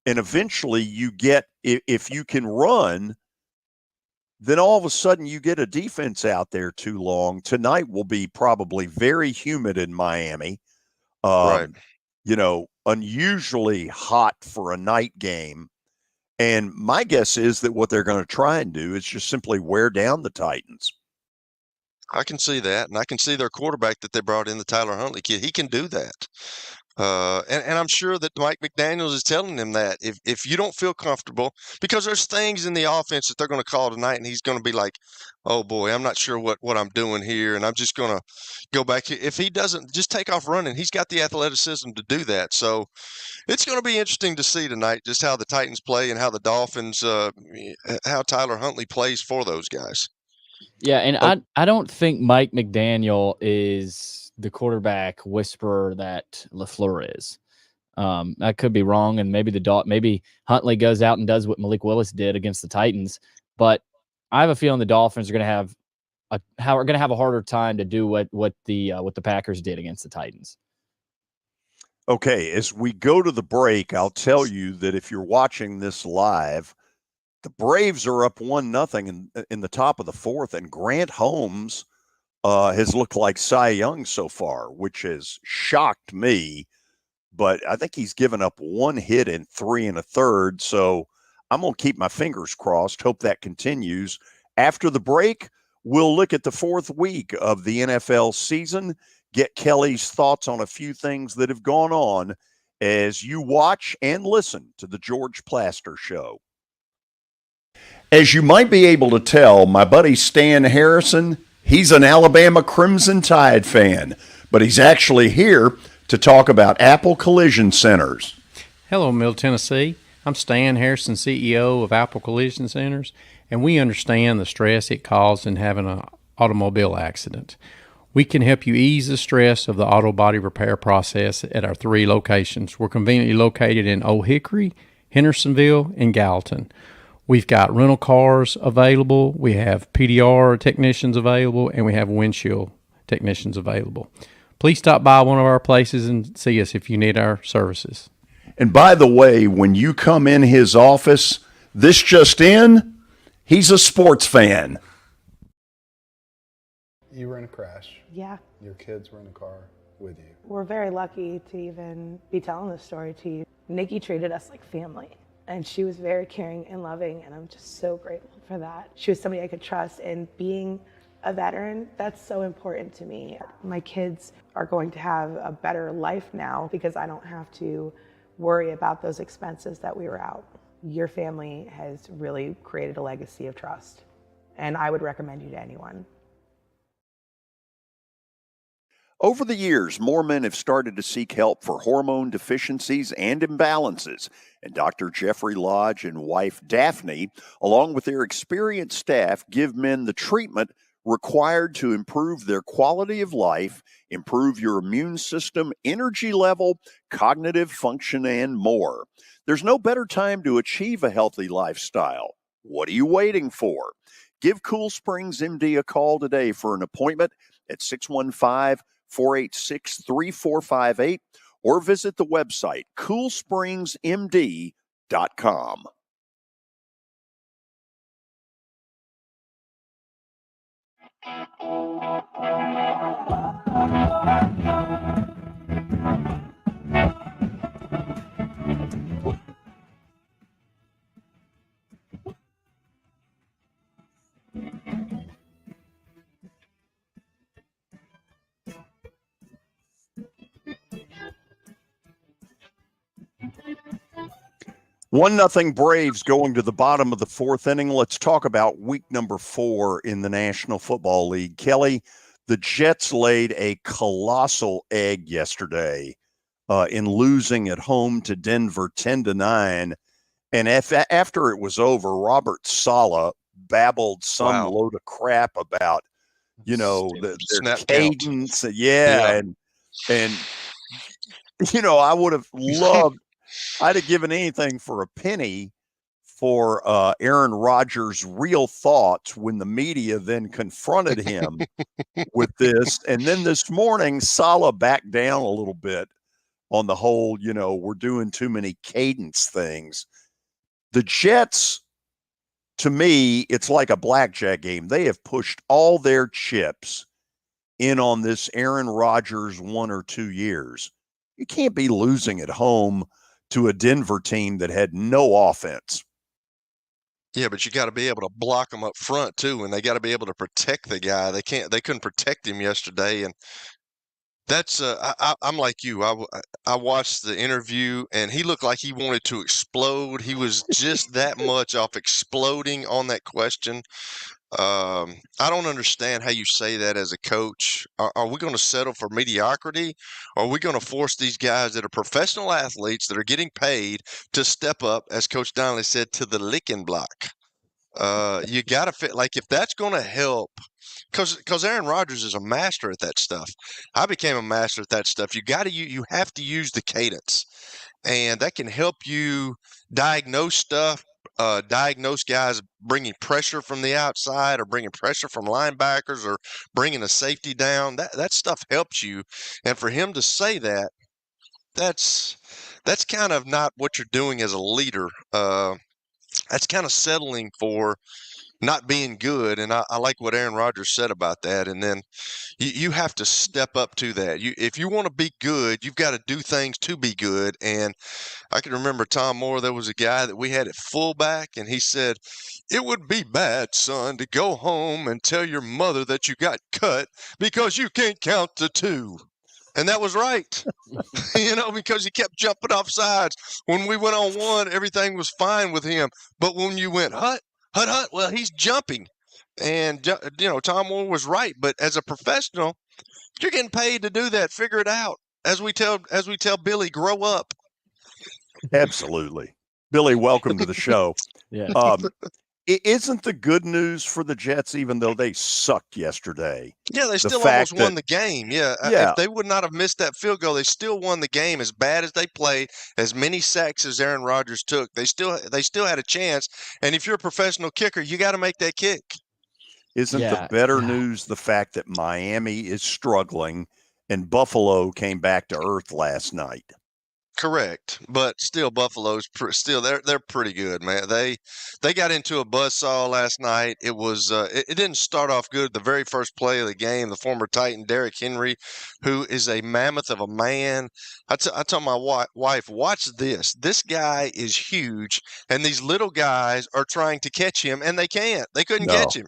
And eventually you get, if you can run, then all of a sudden you get a defense out there too long. Tonight will be probably very humid in Miami. Right. Unusually hot for a night game. And my guess is that what they're going to try and do is just simply wear down the Titans. I can see that, and I can see their quarterback that they brought in, the Tyler Huntley kid. He can do that. And I'm sure that Mike McDaniels is telling them that if you don't feel comfortable, because there's things in the offense that they're going to call tonight, and he's going to be like, oh boy, I'm not sure what I'm doing here, and I'm just going to go back here. If he doesn't just take off running, he's got the athleticism to do that. So it's going to be interesting to see tonight just how the Titans play and how the Dolphins, how Tyler Huntley plays for those guys. Yeah, and I don't think Mike McDaniel is the quarterback whisperer that LaFleur is. I could be wrong, and maybe Huntley goes out and does what Malik Willis did against the Titans. But I have a feeling the Dolphins are going to have a harder time to do what the Packers did against the Titans. Okay, as we go to the break, I'll tell you that if you're watching this live, the Braves are up 1-0 in the top of the fourth, and Grant Holmes has looked like Cy Young so far, which has shocked me. But I think he's given up 1 hit in 3 1/3. So I'm going to keep my fingers crossed, hope that continues. After the break, we'll look at the 4th week of the NFL season, get Kelly's thoughts on a few things that have gone on as you watch and listen to the George Plaster Show. As you might be able to tell, my buddy Stan Harrison, he's an Alabama Crimson Tide fan, but he's actually here to talk about Apple Collision Centers. Hello, Middle Tennessee. I'm Stan Harrison, CEO of Apple Collision Centers, and we understand the stress it causes in having an automobile accident. We can help you ease the stress of the auto body repair process at our 3 locations. We're conveniently located in Old Hickory, Hendersonville, and Gallatin. We've got rental cars available, we have PDR technicians available, and we have windshield technicians available. Please stop by one of our places and see us if you need our services. And by the way, when you come in his office, this just in, he's a sports fan. You were in a crash. Yeah, Your kids were in the car with you. we're very lucky to even be telling this story to you. Nikki treated us like family, and she was very caring and loving, and I'm just so grateful for that. She was somebody I could trust, and being a veteran, that's so important to me. My kids are going to have a better life now because I don't have to worry about those expenses that we were out. Your family has really created a legacy of trust, and I would recommend you to anyone. Over the years, more men have started to seek help for hormone deficiencies and imbalances, and Dr. Jeffrey Lodge and wife Daphne, along with their experienced staff, give men the treatment required to improve their quality of life, improve your immune system, energy level, cognitive function, and more. There's no better time to achieve a healthy lifestyle. What are you waiting for? Give Cool Springs MD a call today for an appointment at 615-486-3458 or visit the website coolspringsmd.com. One nothing Braves going to the bottom of the 4th inning. Let's talk about week number 4 in the National Football League. Kelly, the Jets laid a colossal egg yesterday in losing at home to Denver 10-9. And after it was over, Robert Saleh babbled some load of crap about, their cadence. Yeah. And I would have loved, I'd have given anything for a penny for Aaron Rodgers' real thoughts when the media then confronted him with this. And then this morning, Saleh backed down a little bit on the whole, we're doing too many cadence things. The Jets, to me, it's like a blackjack game. They have pushed all their chips in on this Aaron Rodgers 1 or 2 years. You can't be losing at home to a Denver team that had no offense. Yeah, but you got to be able to block them up front too, and they got to be able to protect the guy. They couldn't protect him yesterday, and that's I'm like you. I watched the interview, and he looked like he wanted to explode. He was just that much off exploding on that question. I don't understand how you say that as a coach. Are we going to settle for mediocrity? Or are we going to force these guys that are professional athletes that are getting paid to step up, as Coach Donnelly said, to the licking block? You got to fit, like, if that's going to help, because Aaron Rodgers is a master at that stuff. I became a master at that stuff. You have to use the cadence, and that can help you diagnose stuff. Diagnose guys bringing pressure from the outside or bringing pressure from linebackers or bringing a safety down. That stuff helps you. And for him to say that, that's kind of not what you're doing as a leader. That's kind of settling for not being good. And I like what Aaron Rodgers said about that. And then you have to step up to that. If you want to be good, you've got to do things to be good. And I can remember Tom Moore, there was a guy that we had at fullback, and he said, "It would be bad, son, to go home and tell your mother that you got cut because you can't count to 2. And that was right, because he kept jumping off sides. When we went on 1, everything was fine with him. But when you went hut, Hut. Well, he's jumping. And, Tom Moore was right. But as a professional, you're getting paid to do that. Figure it out. As we tell Billy, grow up. Absolutely. Billy, welcome to the show. Yeah. Isn't the good news for the Jets, even though they sucked yesterday? Yeah, they still fact almost won the game. Yeah. Yeah. If they would not have missed that field goal, they still won the game. As bad as they played, as many sacks as Aaron Rodgers took, they still had a chance. And if you're a professional kicker, you got to make that kick. Isn't the better news the fact that Miami is struggling and Buffalo came back to earth last night? Correct, but still, Buffalo's they're pretty good, man. They got into a buzzsaw last night. It was it didn't start off good. The very first play of the game, the former Titan Derrick Henry, who is a mammoth of a man. I told my wife, watch this. This guy is huge, and these little guys are trying to catch him, and they can't. They couldn't catch him.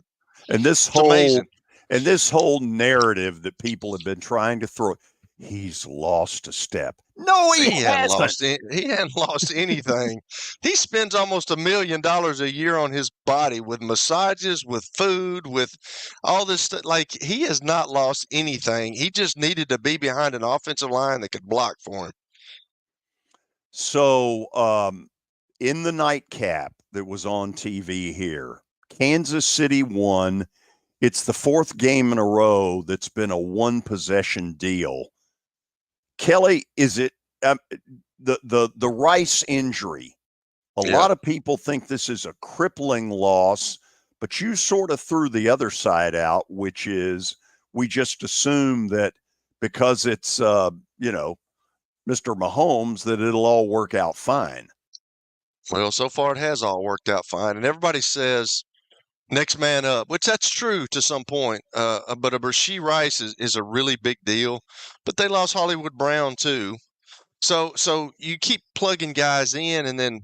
And this whole narrative that people have been trying to throw. He's lost a step. No, he hasn't. He hadn't lost anything. He spends almost $1 million a year on his body with massages, with food, with all this stuff. Like, he has not lost anything. He just needed to be behind an offensive line that could block for him. So, in the nightcap that was on TV here, Kansas City won. It's the fourth game in a row that's been a one-possession deal. Kelly, is it the Rice injury? A lot of people think this is a crippling loss, but you sort of threw the other side out, which is we just assume that because it's Mr. Mahomes that it'll all work out fine. Well, so far it has all worked out fine, and everybody says next man up, which that's true to some point. But a Rashee Rice is a really big deal. But they lost Hollywood Brown too. So you keep plugging guys in, and then,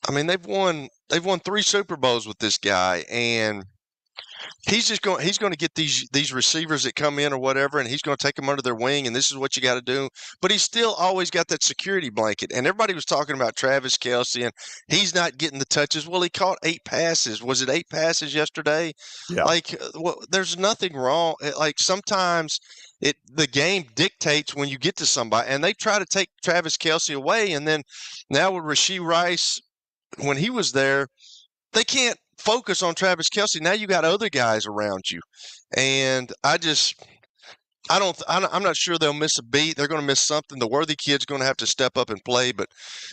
I mean, they've won 3 Super Bowls with this guy, and he's going to get these receivers that come in or whatever, and he's going to take them under their wing, and this is what you got to do. But he's still always got that security blanket. And everybody was talking about Travis Kelce, and he's not getting the touches. Well, he caught 8 passes. Was it 8 passes yesterday? Yeah. Like, there's nothing wrong. Like, sometimes the game dictates when you get to somebody, and they try to take Travis Kelce away. And then now with Rashee Rice, when he was there, they can't focus on Travis Kelce. Now you got other guys around you, and I'm not sure they'll miss a beat. They're going to miss something. The worthy kid's going to have to step up and play. But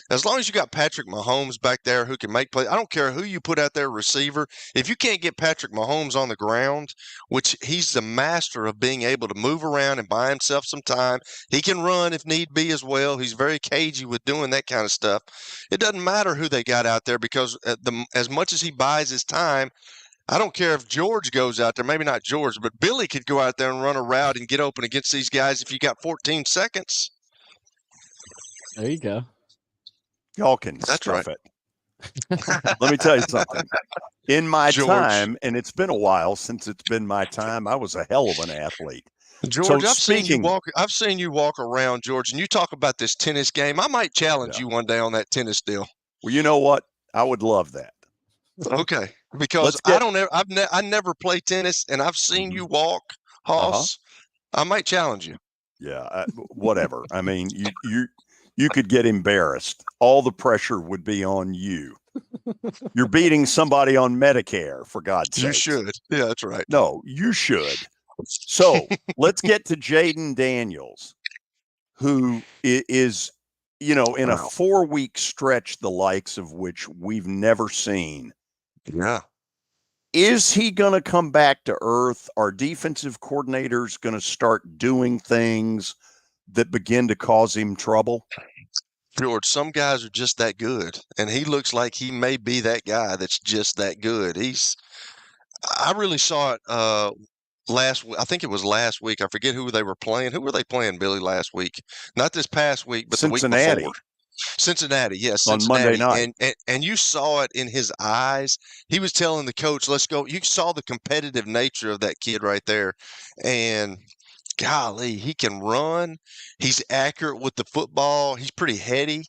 as long as you got Patrick Mahomes back there who can make plays, I don't care who you put out there receiver. If you can't get Patrick Mahomes on the ground, which he's the master of being able to move around and buy himself some time, he can run if need be as well. He's very cagey with doing that kind of stuff. It doesn't matter who they got out there because as much as he buys his time, I don't care if George goes out there, maybe not George, but Billy could go out there and run a route and get open against these guys if you got 14 seconds. There you go. Y'all can stuff it. Let me tell you something. In my time, and it's been a while since it's been my time, I was a hell of an athlete. George, I've seen you walk around, George, and you talk about this tennis game. I might challenge you one day on that tennis deal. Well, you know what? I would love that. Okay, because I never play tennis, and I've seen you walk, Hoss. I might challenge you. Yeah, whatever. I mean, you could get embarrassed. All the pressure would be on you. You're beating somebody on Medicare, for God's sake. You should. Yeah, that's right. No, you should. So let's get to Jaden Daniels, who is, in a 4-week stretch, the likes of which we've never seen. Yeah. Is he going to come back to earth? Are defensive coordinators going to start doing things that begin to cause him trouble? George, some guys are just that good, and he looks like he may be that guy that's just that good. I really saw it I think it was last week. I forget who they were playing. Who were they playing, Billy, last week? Not this past week, but Cincinnati. The week before. Cincinnati, yes. On Monday night. And you saw it in his eyes. He was telling the coach, let's go. You saw the competitive nature of that kid right there. And golly, he can run. He's accurate with the football. He's pretty heady.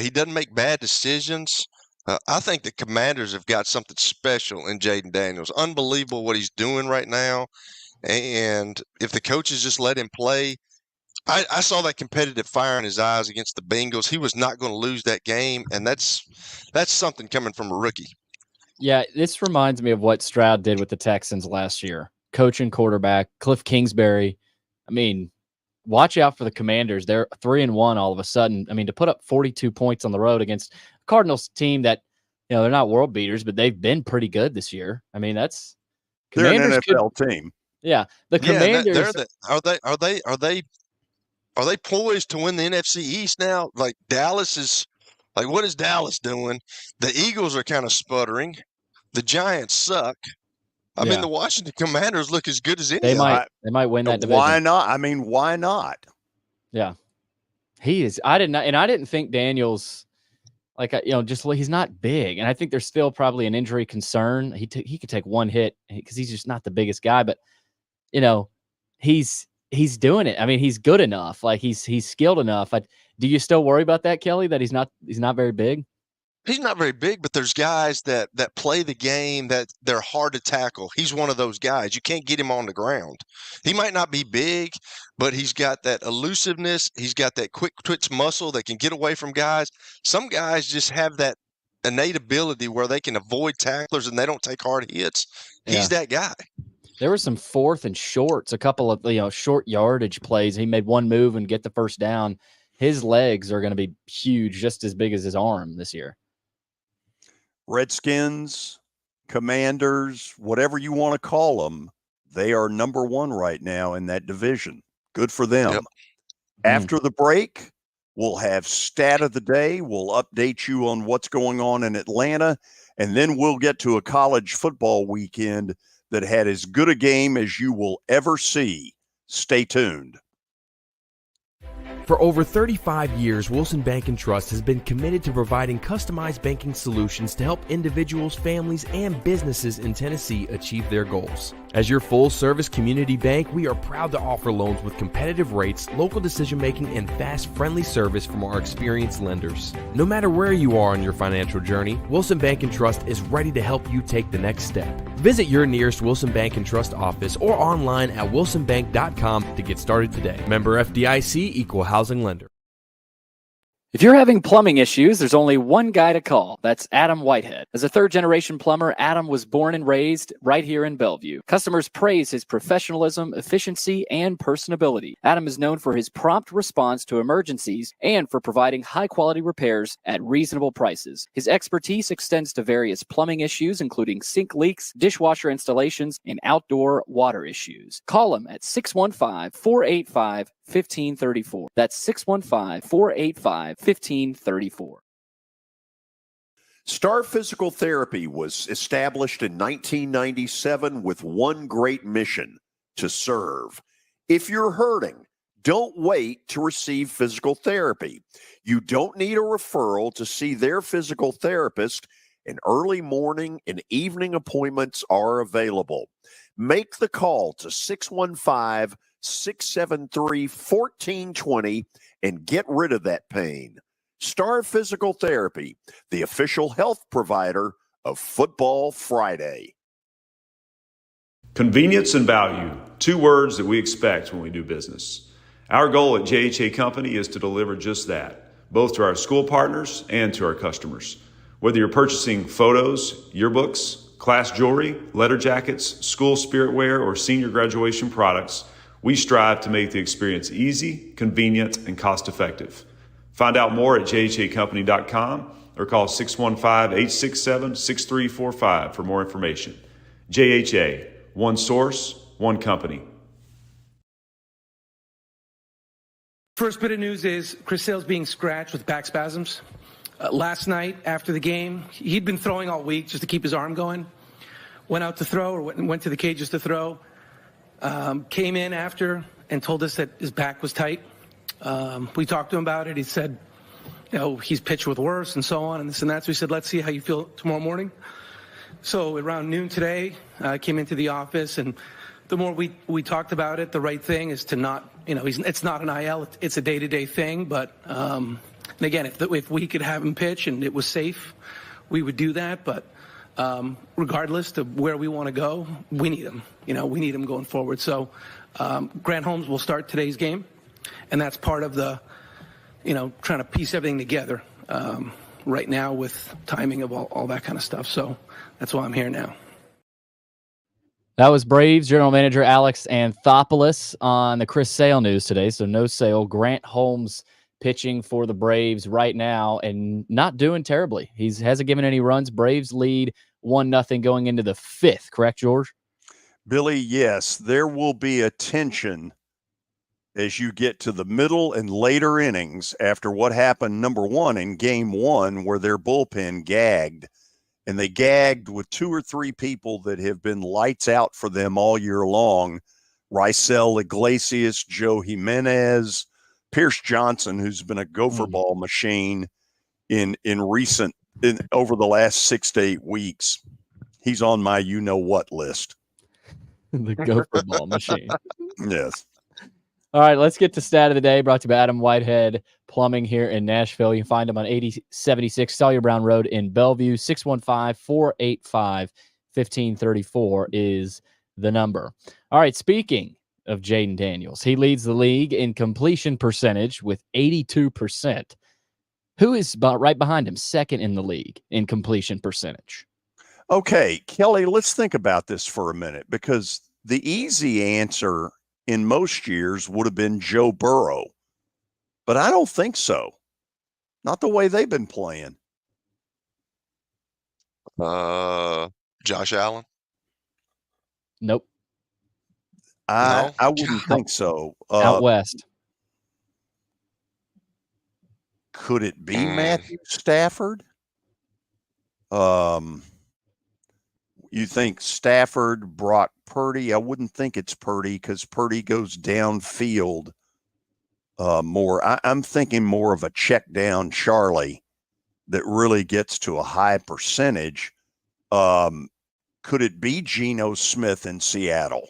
He doesn't make bad decisions. I think the Commanders have got something special in Jaden Daniels. Unbelievable what he's doing right now. And if the coaches just let him play, I saw that competitive fire in his eyes against the Bengals. He was not going to lose that game, and that's something coming from a rookie. Yeah, this reminds me of what Stroud did with the Texans last year. Coach and quarterback, Cliff Kingsbury. I mean, watch out for the Commanders. They're 3-1 all of a sudden. I mean, to put up 42 points on the road against a Cardinals team that, they're not world beaters, but they've been pretty good this year. I mean, they're an NFL team. Yeah, the Commanders. Are they poised to win the NFC East now? Like Dallas is, like what is Dallas doing? The Eagles are kind of sputtering. The Giants suck. I mean, the Washington Commanders look as good as any. They might win that division. Why not? I mean, why not? Yeah, he is. I didn't think Daniels, he's not big, and I think there's still probably an injury concern. He could take one hit because he's just not the biggest guy, but he's doing it. I mean, he's good enough. Like he's skilled enough. Do you still worry about that, Kelly? That he's not very big? He's not very big, but there's guys that play the game that they're hard to tackle. He's one of those guys. You can't get him on the ground. He might not be big, but he's got that elusiveness. He's got that quick twitch muscle that can get away from guys. Some guys just have that innate ability where they can avoid tacklers and they don't take hard hits. He's that guy. There were some 4th and shorts, a couple of short yardage plays. He made one move and get the first down. His legs are going to be huge, just as big as his arm this year. Redskins, Commanders, whatever you want to call them, they are number 1 right now in that division. Good for them. Yep. After the break, we'll have stat of the day. We'll update you on what's going on in Atlanta, and then we'll get to a college football weekend that had as good a game as you will ever see. Stay tuned. For over 35 years, Wilson Bank & Trust has been committed to providing customized banking solutions to help individuals, families, and businesses in Tennessee achieve their goals. As your full-service community bank, we are proud to offer loans with competitive rates, local decision-making, and fast, friendly service from our experienced lenders. No matter where you are on your financial journey, Wilson Bank & Trust is ready to help you take the next step. Visit your nearest Wilson Bank & Trust office or online at wilsonbank.com to get started today. Member FDIC, Equal Housing Lender. If you're having plumbing issues, there's only one guy to call. That's Adam Whitehead. As a third-generation plumber, Adam was born and raised right here in Bellevue. Customers praise his professionalism, efficiency, and personability. Adam is known for his prompt response to emergencies and for providing high-quality repairs at reasonable prices. His expertise extends to various plumbing issues, including sink leaks, dishwasher installations, and outdoor water issues. Call him at 615-485-1534. That's 615-485-1534. Star Physical Therapy was established in 1997 with one great mission: to serve. If you're hurting, don't wait to receive physical therapy. You don't need a referral to see their physical therapist, and early morning and evening appointments are available. Make the call to 615-673-1420 and get rid of that pain. Star Physical Therapy, the official health provider of Football Friday. Convenience and value, 2 words that we expect when we do business. Our goal at JHA Company is to deliver just that, both to our school partners and to our customers. Whether you're purchasing photos, yearbooks, class jewelry, letter jackets, school spirit wear, or senior graduation products, we strive to make the experience easy, convenient, and cost-effective. Find out more at jhacompany.com or call 615-867-6345 for more information. JHA, one source, one company. First bit of news is Chris Sale's being scratched with back spasms. Last night after the game, he'd been throwing all week just to keep his arm going. Went out to throw, or went to the cages to throw. Came in after and told us that his back was tight. We talked to him about it. He said, he's pitched with worse and so on and this and that. So we said, let's see how you feel tomorrow morning. So around noon today, I came into the office, and the more we talked about it, the right thing is to not, it's not an IL, it's a day-to-day thing. But again, if we could have him pitch and it was safe, we would do that. But regardless of where we want to go, we need him. We need him going forward. So Grant Holmes will start today's game, and that's part of the, trying to piece everything together right now with timing of all that kind of stuff. So that's why I'm here now. That was Braves General Manager Alex Anthopoulos on the Chris Sale news today. So no Sale. Grant Holmes pitching for the Braves right now and not doing terribly. He hasn't given any runs. Braves lead 1-0 going into the 5th. Correct, George? Billy, yes. There will be a tension as you get to the middle and later innings after what happened, number one, in game 1, where their bullpen gagged. And they gagged with 2 or 3 people that have been lights out for them all year long. Rysel Iglesias, Joe Jimenez, Pierce Johnson, who's been a gopher ball machine over the last 6 to 8 weeks. He's on my you-know-what list. The gopher ball machine. Yes. All right, let's get to stat of the day, brought to you by Adam Whitehead Plumbing here in Nashville. You can find them on 8076 Sawyer Brown Road in Bellevue. 615-485-1534 is the number. All right, speaking of Jaden Daniels, he leads the league in completion percentage with 82%. Who is right behind him, second in the league in completion percentage? Okay, Kelly, let's think about this for a minute, because the easy answer in most years would have been Joe Burrow. But I don't think so. Not the way they've been playing. Josh Allen? Nope. I wouldn't think so. Out west. Could it be Matthew Stafford? You think Stafford, Brock Purdy? I wouldn't think it's Purdy because Purdy goes downfield more. I'm thinking more of a check down Charlie that really gets to a high percentage. Could it be Geno Smith in Seattle?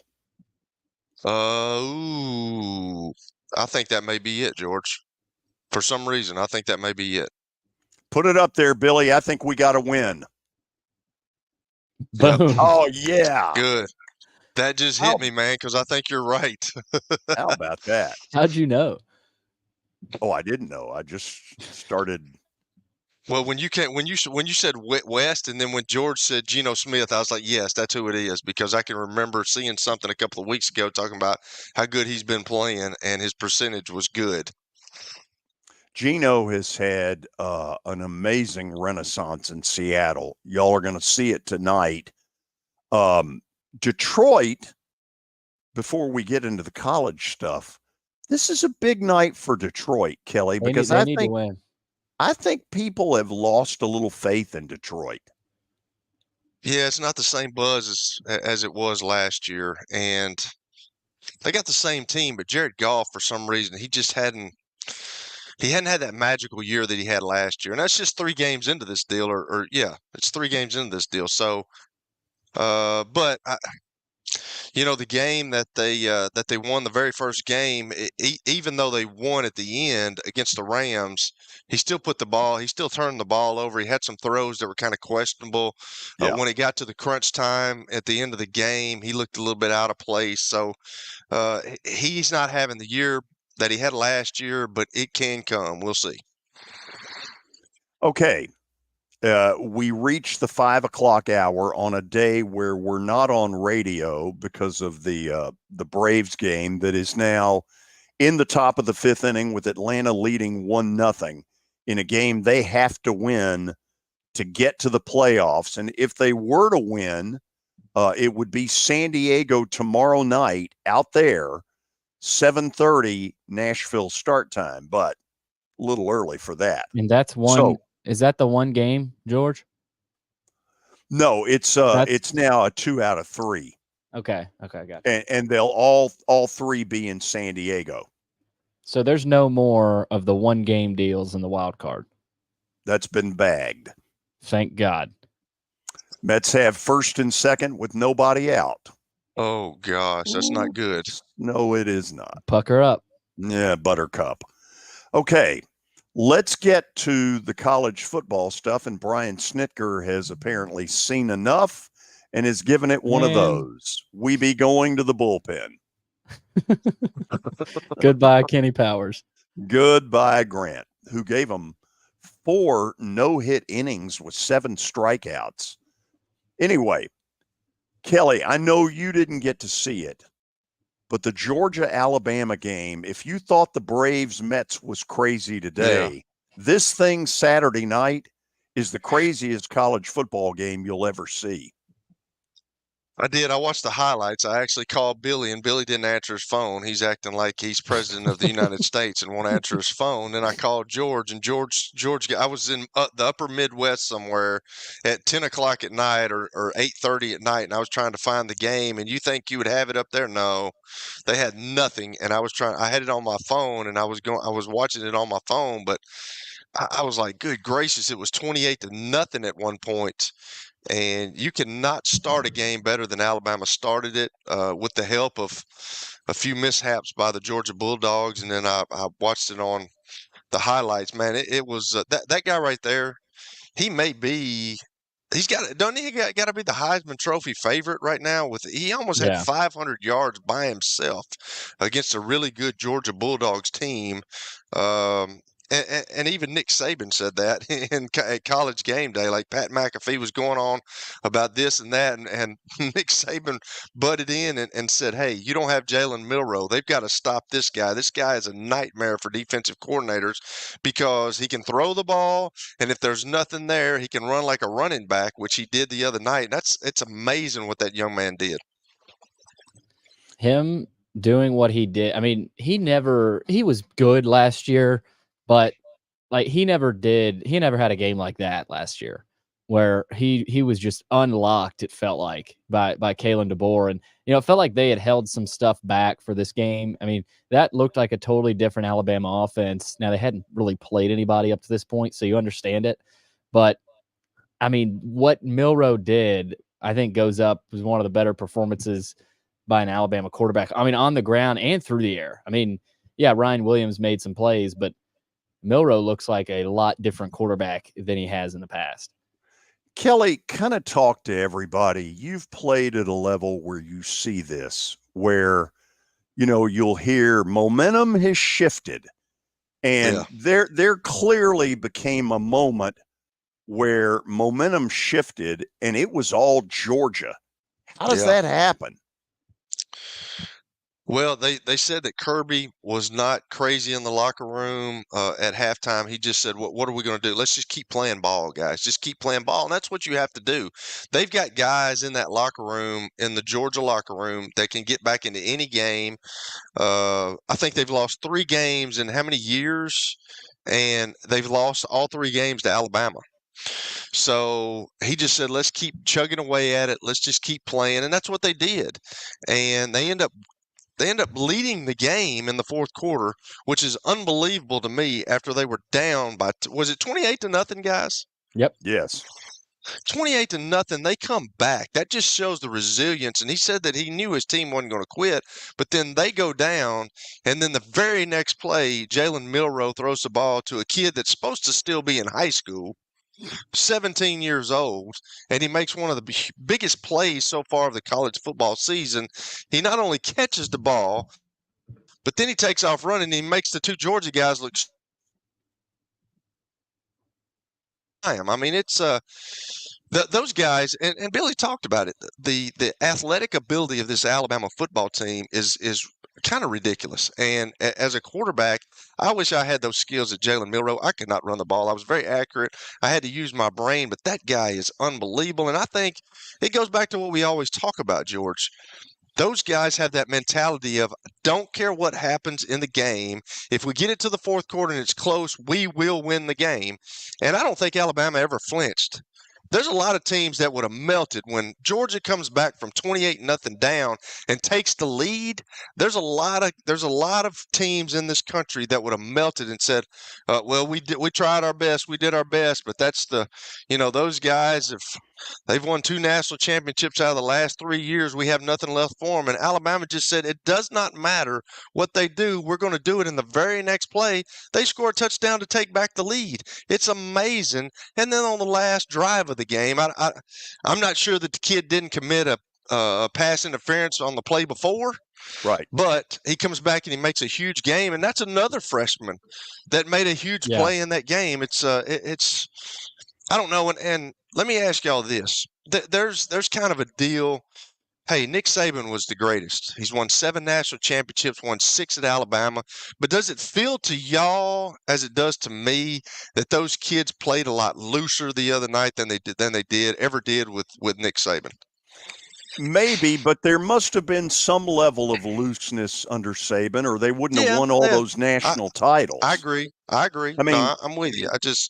I think that may be it, George. For some reason, I think that may be it. Put it up there, Billy. I think we got to win. Boom. Yep. Oh, yeah. Good. That just hit me, man, because I think you're right. How about that? How'd you know? Oh, I didn't know. I just started. Well, when you said West, and then when George said Geno Smith, I was like, yes, that's who it is, because I can remember seeing something a couple of weeks ago talking about how good he's been playing, and his percentage was good. Geno has had an amazing renaissance in Seattle. Y'all are going to see it tonight. Detroit, before we get into the college stuff, this is a big night for Detroit, Kelly, because they need to win. I think people have lost a little faith in Detroit. Yeah, it's not the same buzz as it was last year, and they got the same team, but Jared Goff, for some reason, he hadn't had that magical year that he had last year. And that's just 3 games into this deal, it's 3 games into this deal. So, but the game that they won, the very first game, even though they won at the end against the Rams, he still turned the ball over. He had some throws that were kind of questionable. When it got to the crunch time at the end of the game, he looked a little bit out of place. So he's not having the year that he had last year, but it can come. We'll see. Okay. We reached the 5 o'clock hour on a day where we're not on radio because of the Braves game that is now in the top of the 5th inning with Atlanta leading 1-0 in a game they have to win to get to the playoffs. And if they were to win, it would be San Diego tomorrow night out there, 7:30 Nashville start time, but a little early for that. And that's one. So, is that the one game, George? No, it's now a 2 out of 3. Okay, got it. And they'll all 3 be in San Diego. So there's no more of the 1 game deals in the wild card. That's been bagged. Thank God. Mets have first and second with nobody out. Oh gosh, that's not good. No, it is not. Pucker up. Yeah, buttercup. Okay, Let's get to the college football stuff, and Brian Snitker has apparently seen enough and has given it one of those. We be going to the bullpen. Goodbye, Kenny Powers. Goodbye, Grant, who gave him 4 no-hit innings with 7 strikeouts. Anyway, Kelly, I know you didn't get to see it, but the Georgia-Alabama game, if you thought the Braves-Mets was crazy today, this thing Saturday night is the craziest college football game you'll ever see. I did. I watched the highlights. I actually called Billy, and Billy didn't answer his phone. He's acting like he's president of the United States and won't answer his phone. Then I called George, and George, I was in the upper Midwest somewhere at 10 o'clock at night or 8:30 at night, and I was trying to find the game. And you think you would have it up there? No, they had nothing. And I had it on my phone, and I was watching it on my phone, but I was like, good gracious, it was 28-0 at one point. And you cannot start a game better than Alabama started it, with the help of a few mishaps by the Georgia Bulldogs. And then I watched it on the highlights. Man, it was that guy right there. He may be. Don't he got to be the Heisman Trophy favorite right now? He almost had 500 yards by himself against a really good Georgia Bulldogs team. And even Nick Saban said that at College Game Day, like Pat McAfee was going on about this and that, and Nick Saban butted in and said, hey, you don't have Jalen Milroe. They've got to stop this guy. This guy is a nightmare for defensive coordinators because he can throw the ball, and if there's nothing there, he can run like a running back, which he did the other night. It's amazing what that young man did. Him doing what he did. I mean, he was good last year, but like he never had a game like that last year where he was just unlocked, it felt like, by Kalen DeBoer. And, it felt like they had held some stuff back for this game. I mean, that looked like a totally different Alabama offense. Now, they hadn't really played anybody up to this point, so you understand it. But, I mean, what Milroe did, I think, goes up as one of the better performances by an Alabama quarterback. I mean, on the ground and through the air. I mean, yeah, Ryan Williams made some plays, but Milroe looks like a lot different quarterback than he has in the past. Kelly, kind of talk to everybody. You've played at a level where you see this, where, you'll hear momentum has shifted. And there clearly became a moment where momentum shifted, and it was all Georgia. How does that happen? Well, they said that Kirby was not crazy in the locker room at halftime. He just said, what are we going to do? Let's just keep playing ball, guys. Just keep playing ball. And that's what you have to do. They've got guys in that locker room, in the Georgia locker room, that can get back into any game. I think they've lost 3 games in how many years? And they've lost all 3 games to Alabama. So he just said, let's keep chugging away at it. Let's just keep playing. And that's what they did. And they end up leading the game in the fourth quarter, which is unbelievable to me after they were down by, was it 28-0, guys? Yep. Yes. 28-0. They come back. That just shows the resilience. And he said that he knew his team wasn't going to quit, but then they go down. And then the very next play, Jalen Milroe throws the ball to a kid that's supposed to still be in high school, 17 years old, and he makes one of the biggest plays so far of the college football season. He not only catches the ball, but then he takes off running, and he makes the 2 Georgia guys look. I mean, it's those guys, and Billy talked about it. The athletic ability of this Alabama football team is kind of ridiculous. And as a quarterback, I wish I had those skills at Jalen Milroe. I could not run the ball. I was very accurate. I had to use my brain, but that guy is unbelievable. And I think it goes back to what we always talk about, George. Those guys have that mentality of, don't care what happens in the game. If we get it to the fourth quarter and it's close, we will win the game. And I don't think Alabama ever flinched. There's a lot of teams that would have melted when Georgia comes back from 28-0 down and takes the lead. There's a lot of teams in this country that would have melted and said, "Well, we tried our best, we did our best." But that's those guys. They've won 2 national championships out of the last 3 years. We have nothing left for them. And Alabama just said, it does not matter what they do. We're going to do it. In the very next play, they score a touchdown to take back the lead. It's amazing. And then on the last drive of the game, I'm not sure that the kid didn't commit a pass interference on the play before. Right. But he comes back and he makes a huge game, and that's another freshman that made a huge play in that game. It's I don't know, and let me ask y'all this. There's kind of a deal. Hey, Nick Saban was the greatest. He's won 7 national championships, won 6 at Alabama. But does it feel to y'all, as it does to me, that those kids played a lot looser the other night than they ever did with Nick Saban? Maybe, but there must have been some level of looseness under Saban, or they wouldn't have won all those national titles. I agree. I mean, no, I'm with you. I just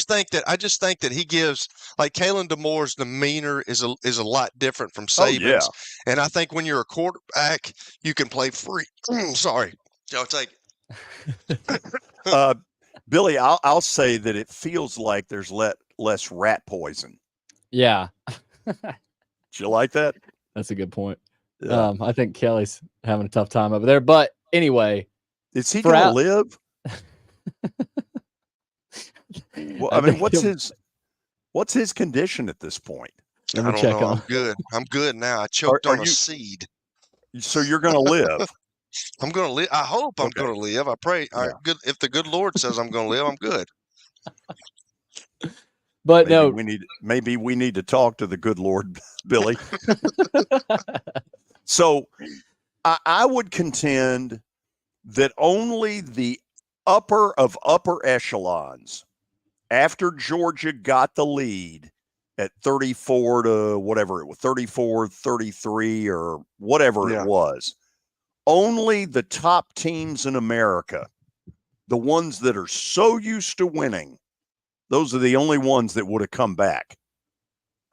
think that he gives, like, Kalen DeMoore's demeanor is a lot different from Saban's. And I think when you're a quarterback, you can play free. Sorry, Joe. Take Billy. I'll say that it feels like there's less rat poison. Yeah. Do you like that? That's a good point. Yeah. I think Kelly's having a tough time over there. But anyway. Is he going to live? Well, I mean, what's his condition at this point? I don't know. I'm good. I'm good now. I choked on a seed. So you're going to live? I'm going to live. I hope I'm going to live. I pray. Yeah. If the good Lord says I'm going to live, I'm good. But maybe we need to talk to the good Lord, Billy. So I would contend that only the upper echelons, after Georgia got the lead at 34 to whatever it was, 34, 33 or whatever it was, only the top teams in America, the ones that are so used to winning, those are the only ones that would have come back.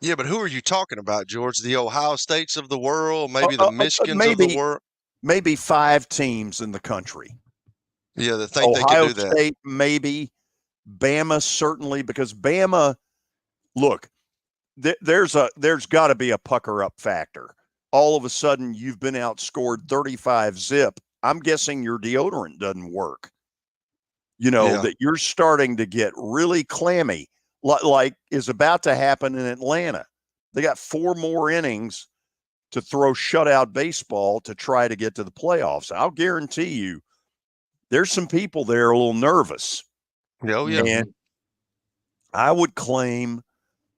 Yeah, but who are you talking about, George? The Ohio States of the world, maybe the Michigans of the world? Maybe 5 teams in the country. Yeah, that think Ohio they can do that. State, maybe. Bama, certainly, because Bama, look, there's got to be a pucker up factor. All of a sudden, you've been outscored 35-0. I'm guessing your deodorant doesn't work. That you're starting to get really clammy, like is about to happen in Atlanta. They got 4 more innings to throw shutout baseball to try to get to the playoffs. I'll guarantee you there's some people there a little nervous. Oh, yeah. And I would claim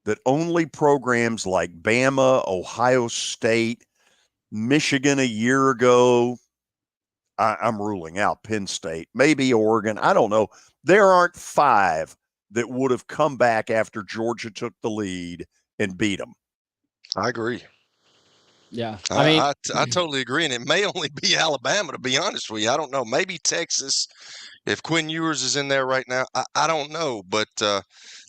that only programs like Bama, Ohio State, Michigan a year ago, I'm ruling out Penn State, maybe Oregon. I don't know. There aren't 5 that would have come back after Georgia took the lead and beat them. I agree. Yeah. I totally agree. And it may only be Alabama, to be honest with you. I don't know. Maybe Texas, if Quinn Ewers is in there right now. I don't know. But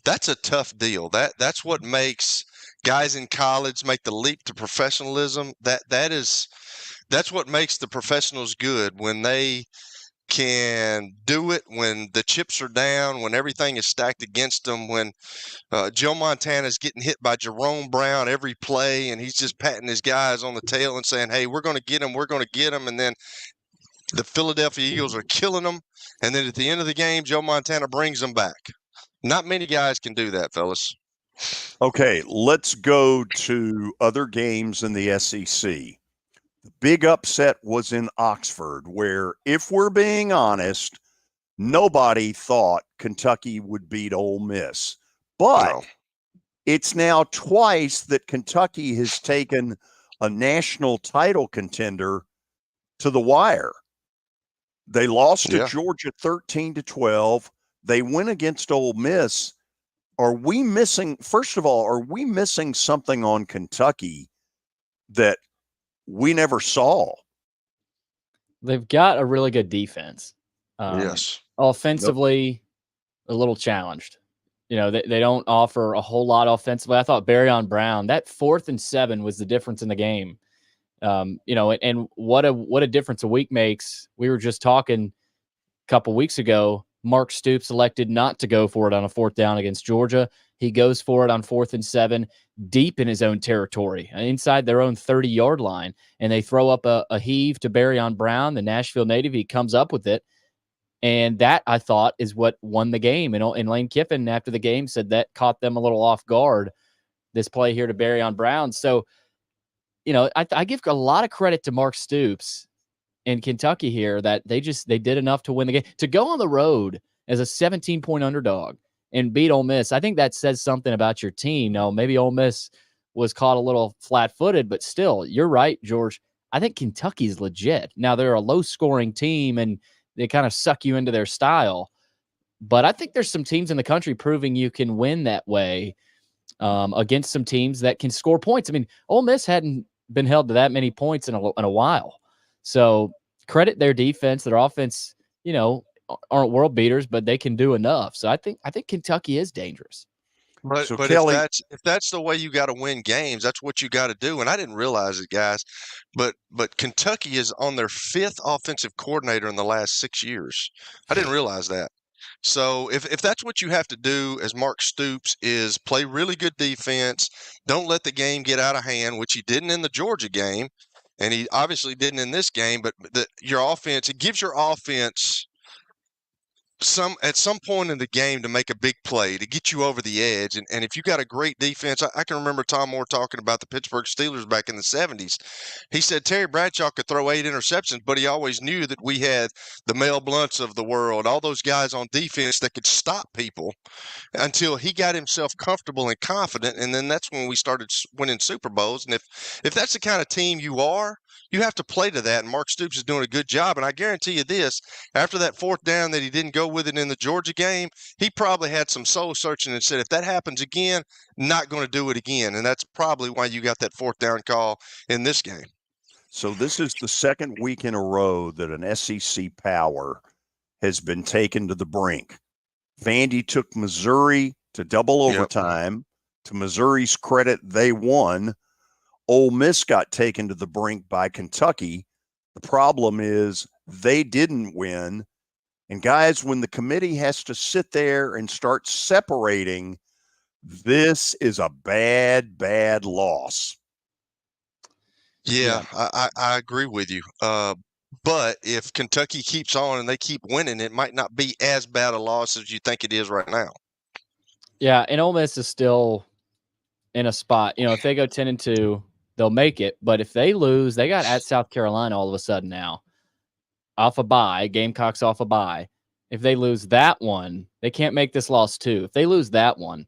that's a tough deal. That's what makes guys in college make the leap to professionalism. That's what makes the professionals good, when they can do it when the chips are down, when everything is stacked against them, when Joe Montana is getting hit by Jerome Brown every play and he's just patting his guys on the tail and saying, hey, we're going to get him, and then the Philadelphia Eagles are killing them, and then at the end of the game, Joe Montana brings them back. Not many guys can do that, fellas. Okay, let's go to other games in the SEC. The big upset was in Oxford, where, if we're being honest, nobody thought Kentucky would beat Ole Miss. But it's now twice that Kentucky has taken a national title contender to the wire. They lost to Georgia 13-12. They win against Ole Miss. Are we missing something on Kentucky that we never saw? They've got a really good defense. Yes. Offensively, a little challenged. They don't offer a whole lot offensively. I thought Barryon Brown, that 4th and 7 was the difference in the game. And what a difference a week makes. We were just talking a couple weeks ago. Mark Stoops elected not to go for it on a 4th down against Georgia. He goes for it on 4th and 7, deep in his own territory, inside their own 30-yard line, and they throw up a heave to Barryon Brown, the Nashville native. He comes up with it, and that, I thought, is what won the game. And Lane Kiffin, after the game, said that caught them a little off guard, this play here to Barryon Brown. So, I give a lot of credit to Mark Stoops in Kentucky here that they did enough to win the game. To go on the road as a 17-point underdog and beat Ole Miss, I think that says something about your team. Now, maybe Ole Miss was caught a little flat-footed, but still, you're right, George. I think Kentucky's legit. Now, they're a low-scoring team, and they kind of suck you into their style. But I think there's some teams in the country proving you can win that way against some teams that can score points. I mean, Ole Miss hadn't been held to that many points in a while. So credit their defense. Their offense, aren't world beaters, but they can do enough. So I think Kentucky is dangerous. But Kelly, if that's the way you got to win games, that's what you got to do. And I didn't realize it, guys. But Kentucky is on their 5th offensive coordinator in the last 6 years. I didn't realize that. So if that's what you have to do as Mark Stoops, is play really good defense, don't let the game get out of hand, which he didn't in the Georgia game, and he obviously didn't in this game. But your offense, it gives your offense at some point in the game to make a big play to get you over the edge. And if you got a great defense, I can remember Tom Moore talking about the Pittsburgh Steelers back in the 70s. He said Terry Bradshaw could throw 8 interceptions, but he always knew that we had the Mel Blunts of the world, all those guys on defense that could stop people until he got himself comfortable and confident. And then that's when we started winning Super Bowls. And if that's the kind of team you are, you have to play to that, and Mark Stoops is doing a good job. And I guarantee you this, after that 4th down that he didn't go with it in the Georgia game, he probably had some soul searching and said, if that happens again, not going to do it again. And that's probably why you got that 4th down call in this game. So this is the 2nd week in a row that an SEC power has been taken to the brink. Vandy took Missouri to double overtime. To Missouri's credit, they won. Ole Miss got taken to the brink by Kentucky. The problem is they didn't win. And guys, when the committee has to sit there and start separating, this is a bad, bad loss. Yeah. I agree with you. But if Kentucky keeps on and they keep winning, it might not be as bad a loss as you think it is right now. Yeah, and Ole Miss is still in a spot. If they go 10-2, they'll make it. But if they lose, they got at South Carolina all of a sudden now. Off a bye. Gamecocks off a bye. If they lose that one, they can't make this loss too. If they lose that one,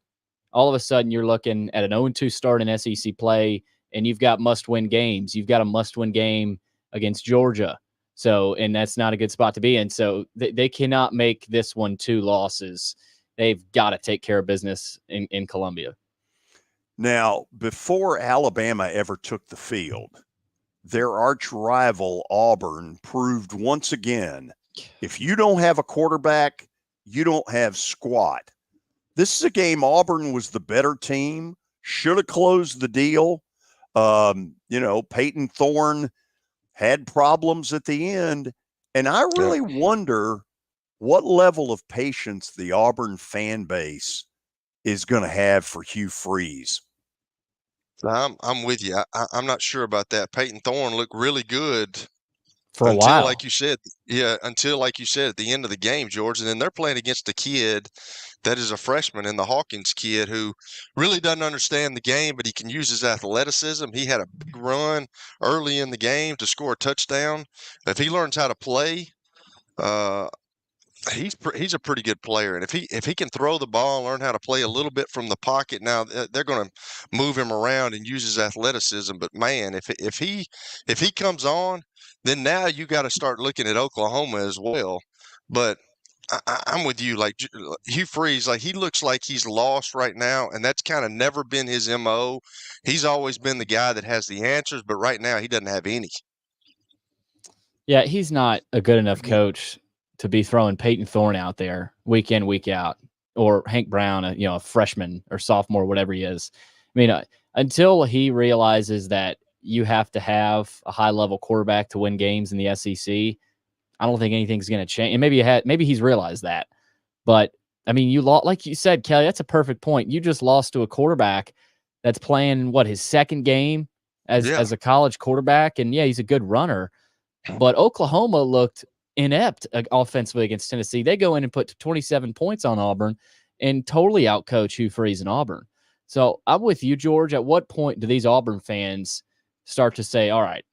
all of a sudden you're looking at an 0-2 start in SEC play, and you've got must-win games. You've got a must-win game against Georgia. So, and that's not a good spot to be in. So they cannot make this one 2 losses. They've got to take care of business in Columbia. Now, before Alabama ever took the field, their arch rival Auburn proved once again, if you don't have a quarterback, you don't have squat. This is a game Auburn was the better team, should have closed the deal. Peyton Thorne had problems at the end. And I really wonder what level of patience the Auburn fan base is going to have for Hugh Freeze. I'm with you. I'm not sure about that. Peyton Thorne looked really good for a while, like you said. Yeah, until like you said at the end of the game, George. And then they're playing against a kid that is a freshman, and the Hawkins kid, who really doesn't understand the game, but he can use his athleticism. He had a big run early in the game to score a touchdown. If he learns how to play, he's a pretty good player. And if he can throw the ball and learn how to play a little bit from the pocket, now they're going to move him around and use his athleticism. But man, if he comes on, then now you got to start looking at Oklahoma as well. But I'm with you. Like Hugh Freeze, like he looks like he's lost right now, and that's kind of never been his MO. He's always been the guy that has the answers, but right now he doesn't have any. Yeah, he's not a good enough coach to be throwing Peyton Thorne out there week in, week out, or Hank Brown, a freshman or sophomore, whatever he is. I mean, until he realizes that you have to have a high-level quarterback to win games in the SEC, I don't think anything's going to change. And maybe he's realized that, But I mean, you lost, like you said, Kelly, that's a perfect point. You just lost to a quarterback that's playing his second game as a college quarterback. And yeah, he's a good runner, but Oklahoma looked inept offensively against Tennessee. They go in and put 27 points on Auburn and totally outcoach Hugh Freeze and Auburn. So I'm with you, George. At what point do these Auburn fans start to say, all right,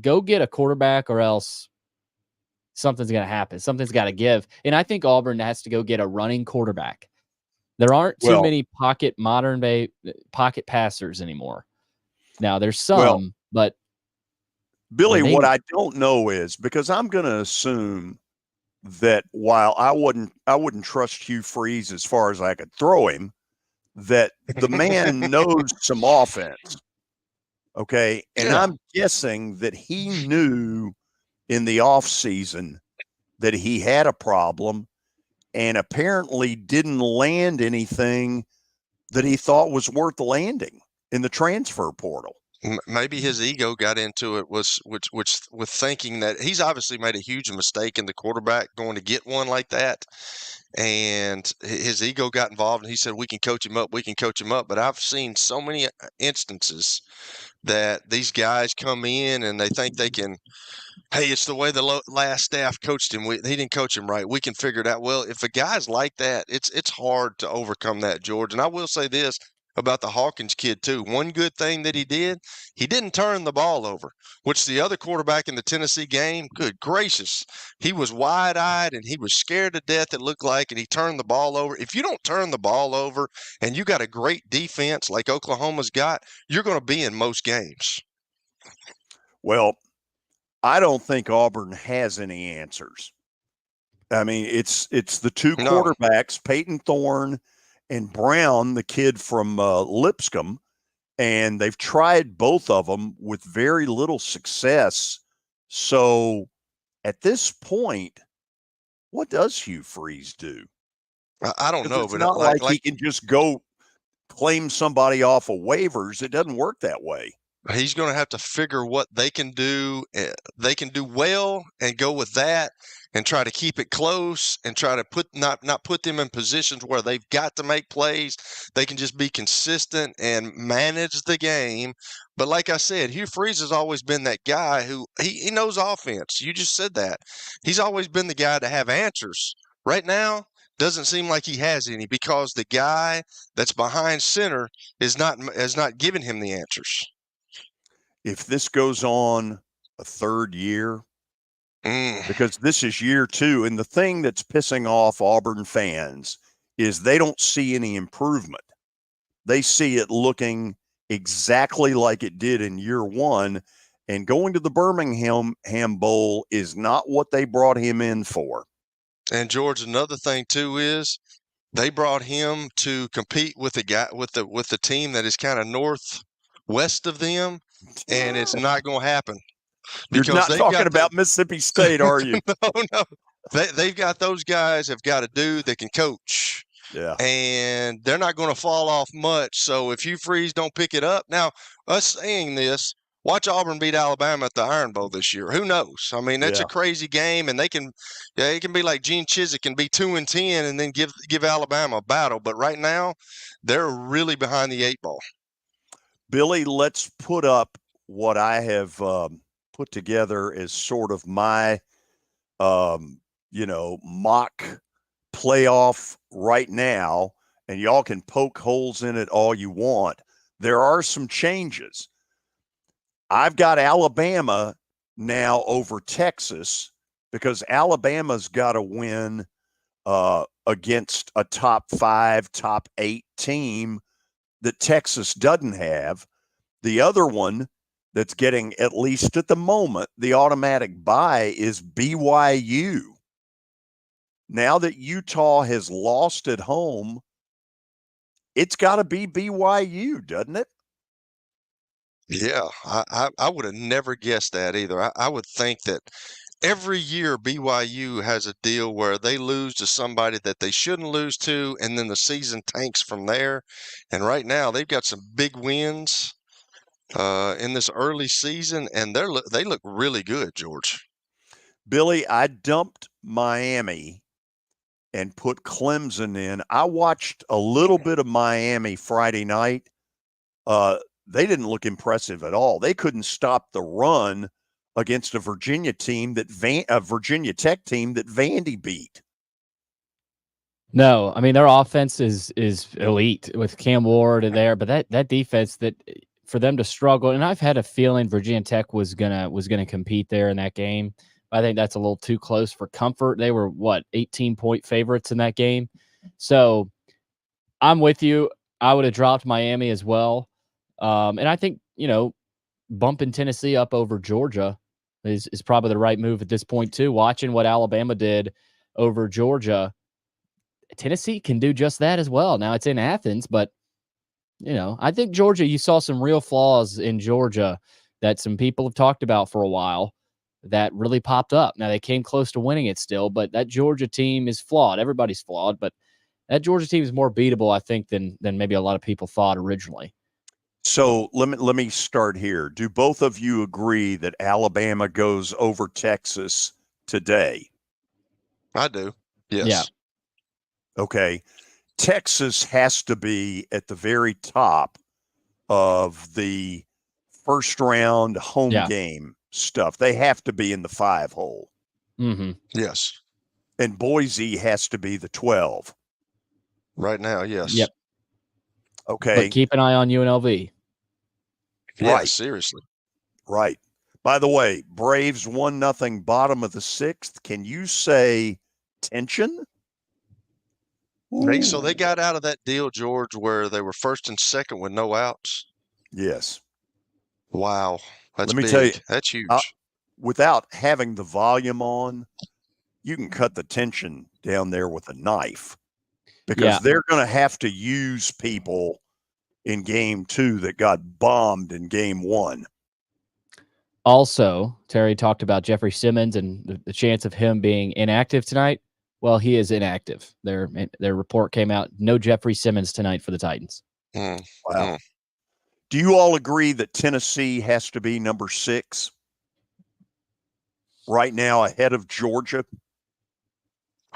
go get a quarterback or else something's going to happen. Something's got to give. And I think Auburn has to go get a running quarterback. There aren't too many modern day pocket passers anymore. Now there's some, but Billy, what I don't know is, because I'm going to assume that while I wouldn't trust Hugh Freeze as far as I could throw him, that the man knows some offense. Okay. And I'm guessing that he knew in the off season that he had a problem and apparently didn't land anything that he thought was worth landing in the transfer portal. Maybe his ego got into it, which with thinking that he's obviously made a huge mistake in the quarterback going to get one like that. And his ego got involved, and he said, we can coach him up. But I've seen so many instances that these guys come in and they think they can, hey, it's the way the last staff coached him. He didn't coach him right. We can figure it out. Well, if a guy's like that, it's hard to overcome that, George. And I will say this about the Hawkins kid, too. One good thing that he didn't turn the ball over, which the other quarterback in the Tennessee game, good gracious, he was wide-eyed and he was scared to death, it looked like, and he turned the ball over. If you don't turn the ball over and you got a great defense like Oklahoma's got, you're going to be in most games. Well, I don't think Auburn has any answers. I mean, it's the two quarterbacks, Peyton Thorne and Brown, the kid from Lipscomb, and they've tried both of them with very little success. So at this point, what does Hugh Freeze do? I don't know, it's but not like he can just go claim somebody off of waivers. It doesn't work that way. He's going to have to figure what they can do. They can do well and go with that and try to keep it close and try to not put them in positions where they've got to make plays. They can just be consistent and manage the game. But like I said, Hugh Freeze has always been that guy who he knows offense. You just said that. He's always been the guy to have answers. Right now, doesn't seem like he has any because the guy that's behind center is not giving him the answers. If this goes on a third year, because this is year 2, and the thing that's pissing off Auburn fans is they don't see any improvement. They see it looking exactly like it did in year 1, and going to the Birmingham Bowl is not what they brought him in for. And George, another thing too is they brought him to compete with the guy with the team that is kind of northwest of them. And it's not going to happen. You're not talking about Mississippi State, are you? No. They've got those guys have got a dude that can coach. Yeah. And they're not going to fall off much. So if Hugh Freeze don't pick it up. Now, us saying this, watch Auburn beat Alabama at the Iron Bowl this year. Who knows? I mean, that's a crazy game, and it can be like Gene Chizik can be 2-10 and then give Alabama a battle. But right now, they're really behind the 8 ball. Billy, let's put up what I have put together as sort of my, mock playoff right now, and y'all can poke holes in it all you want. There are some changes. I've got Alabama now over Texas because Alabama's got to win against a top 5, top 8 team that Texas doesn't have. The other one that's getting, at least at the moment, the automatic bye is BYU. Now that Utah has lost at home, it's got to be BYU, doesn't it? Yeah, I would have never guessed that either. I would think that every year BYU has a deal where they lose to somebody that they shouldn't lose to, and then the season tanks from there. And right now they've got some big wins in this early season, and they look really good, George. Billy, I dumped Miami, and put Clemson in. I watched a little bit of Miami Friday night. They didn't look impressive at all. They couldn't stop the run against a Virginia team a Virginia Tech team that Vandy beat. No, I mean their offense is elite with Cam Ward there, but that defense, that for them to struggle, and I've had a feeling Virginia Tech was gonna compete there in that game. I think that's a little too close for comfort. They were 18-point favorites in that game. So I'm with you. I would have dropped Miami as well. And I think, bumping Tennessee up over Georgia is probably the right move at this point too. Watching what Alabama did over Georgia, Tennessee can do just that as well. Now it's in Athens, but I think Georgia, you saw some real flaws in Georgia that some people have talked about for a while that really popped up. Now they came close to winning it still, but that Georgia team is flawed. Everybody's flawed, but that Georgia team is more beatable, I think, than maybe a lot of people thought originally. So let me start here. Do both of you agree that Alabama goes over Texas today? I do. Yes. Yeah. Okay. Texas has to be at the very top of the first round home game stuff. They have to be in the 5 hole. Mm-hmm. Yes. And Boise has to be the 12. Right now, yes. Yep. Okay. But keep an eye on UNLV. Yeah, Right. seriously. Right. By the way, Braves 1-0 bottom of the 6th. Can you say tension? So they got out of that deal, George, where they were first and second with no outs? Yes. Wow. That's Let me big. tell you, That's huge. Without having the volume on, you can cut the tension down there with a knife because they're going to have to use people in game 2 that got bombed in game 1. Also, Terry talked about Jeffrey Simmons and the chance of him being inactive tonight. Well, he is inactive. Their report came out. No Jeffrey Simmons tonight for the Titans. Wow. Do you all agree that Tennessee has to be number 6 right now ahead of Georgia?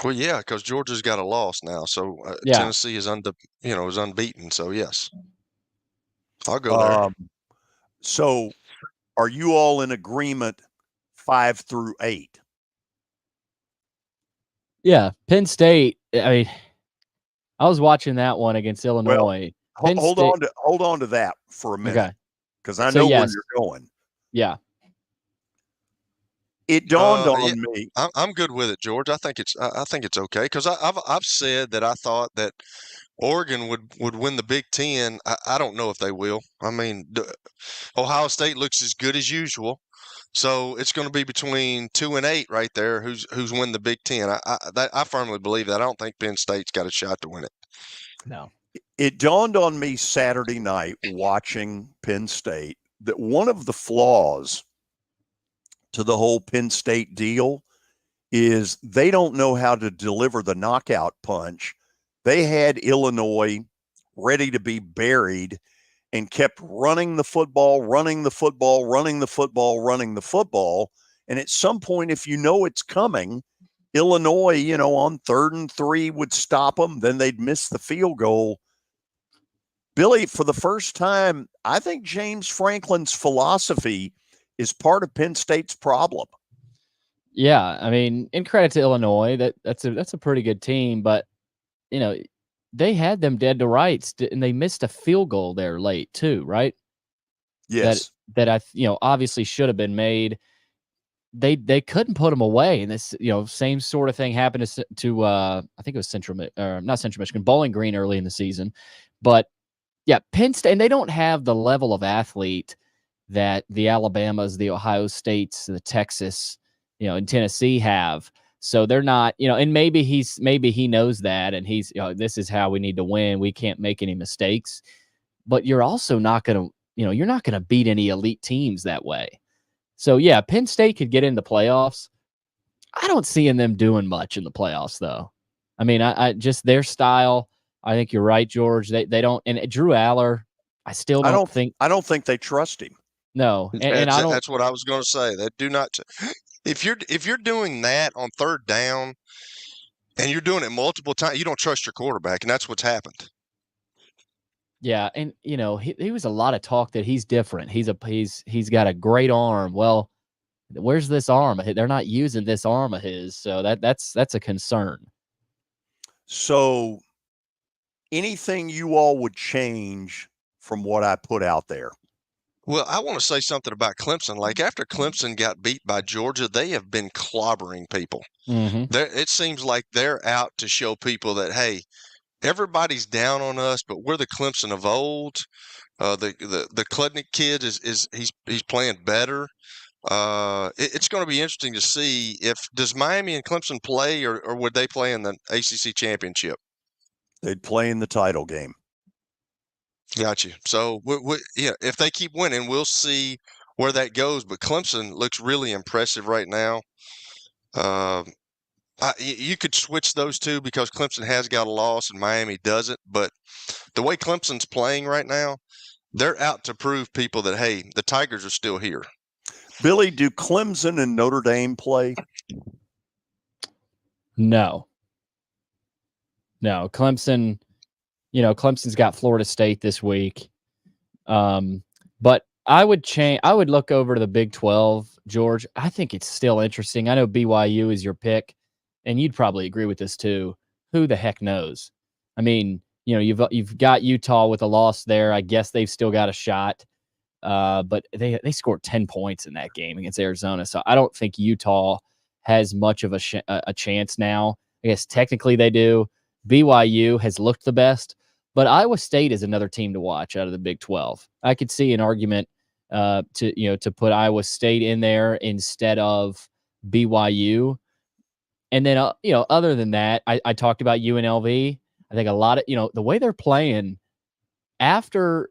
Well, yeah, because Georgia's got a loss now, so Tennessee is unbeaten. So yes, I'll go there. So, are you all in agreement 5 through 8? Yeah, Penn State. I mean, I was watching that one against Illinois. Well, hold on to that for a minute, because I know where you're going. Yeah. It dawned on me. I'm good with it, George. I think it's okay because I've said that I thought that Oregon would win the Big Ten. I don't know if they will. I mean, Ohio State looks as good as usual, so it's going to be between 2 and 8 right there. Who's win the Big Ten? I firmly believe that. I don't think Penn State's got a shot to win it. No. It dawned on me Saturday night watching Penn State that one of the flaws to the whole Penn State deal is they don't know how to deliver the knockout punch. They had Illinois ready to be buried and kept running the football. And at some point, if you know it's coming, Illinois, on 3rd and 3 would stop them. Then they'd miss the field goal. Billy, for the first time, I think James Franklin's philosophy is part of Penn State's problem. Yeah, I mean, in credit to Illinois, that's a pretty good team, but they had them dead to rights, and they missed a field goal there late too, right? Yes. That obviously should have been made. They couldn't put them away, and this same sort of thing happened to I think it was not Central Michigan, Bowling Green early in the season, but yeah, Penn State, and they don't have the level of athlete that the Alabamas, the Ohio States, the Texas, and Tennessee have. So they're not, and maybe he knows that, and he's, this is how we need to win. We can't make any mistakes. But you're also not going to, you're not going to beat any elite teams that way. So yeah, Penn State could get into playoffs. I don't see them doing much in the playoffs though. I mean, I just their style. I think you're right, George. They don't, and Drew Aller, I don't think they trust him. No, and I don't. That's what I was going to say. That do not. If you're doing that on 3rd down, And you're doing it multiple times. You don't trust your quarterback, and that's what's happened. Yeah, and he was a lot of talk that he's different. He's got a great arm. Well, where's this arm? They're not using this arm of his, so that's a concern. So, anything you all would change from what I put out there? Well, I want to say something about Clemson. Like after Clemson got beat by Georgia, they have been clobbering people. Mm-hmm. It seems like they're out to show people that, hey, everybody's down on us, but we're the Clemson of old. The Kludnik kid he's playing better. It's going to be interesting to see does Miami and Clemson play, or would they play in the ACC championship? They'd play in the title game. Got you. So if they keep winning, we'll see where that goes. But Clemson looks really impressive right now. You could switch those two because Clemson has got a loss and Miami doesn't. But the way Clemson's playing right now, they're out to prove people that, hey, the Tigers are still here. Billy, do Clemson and Notre Dame play? No. Clemson, Clemson's got Florida State this week. But I would look over to the Big 12, George. I think it's still interesting. I know BYU is your pick, and you'd probably agree with this too. Who the heck knows? I mean, you've got Utah with a loss there. I guess they've still got a shot. But they scored 10 points in that game against Arizona. So I don't think Utah has much of a chance now. I guess technically they do. BYU has looked the best, but Iowa State is another team to watch out of the Big 12. I could see an argument to put Iowa State in there instead of BYU. And then, other than that, I talked about UNLV. I think a lot of, the way they're playing after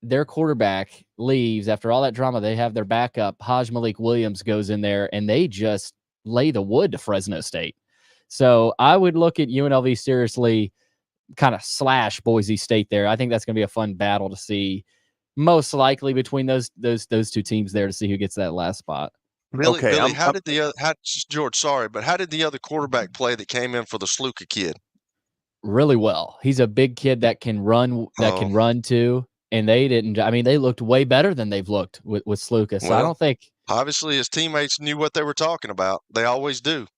their quarterback leaves, after all that drama, they have their backup. Haj Malik Williams goes in there and they just lay the wood to Fresno State. So I would look at UNLV seriously, kind of slash Boise State there. I think that's going to be a fun battle to see, most likely between those two teams there, to see who gets that last spot. Billy, George, sorry, but how did the other quarterback play that came in for the Sluka kid? Really well. He's a big kid that can run, too. And they didn't. I mean, they looked way better than they've looked with Sluka. So I don't think. Obviously, his teammates knew what they were talking about. They always do.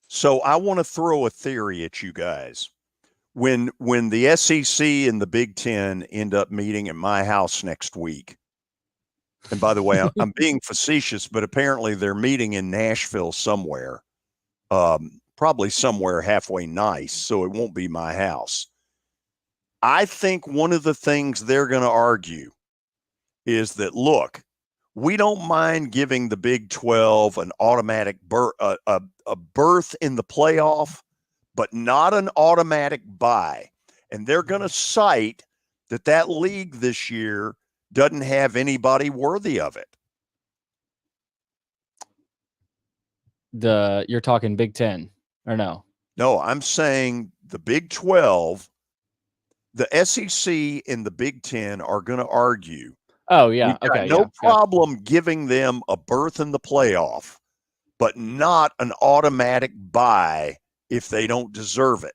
So I want to throw a theory at you guys. When the SEC and the Big Ten end up meeting at my house next week, and by the way, I'm being facetious, but apparently they're meeting in Nashville somewhere, probably somewhere halfway nice, so it won't be my house. I think one of the things they're going to argue is that, look, we don't mind giving the Big 12 an automatic a berth in the playoff, but not an automatic bye. And they're going to cite that league this year doesn't have anybody worthy of it. You're talking Big 10 or no? No, I'm saying the Big 12, the SEC and the Big 10 are going to argue. Oh, yeah. Okay. No problem giving them a berth in the playoff, but not an automatic bye if they don't deserve it.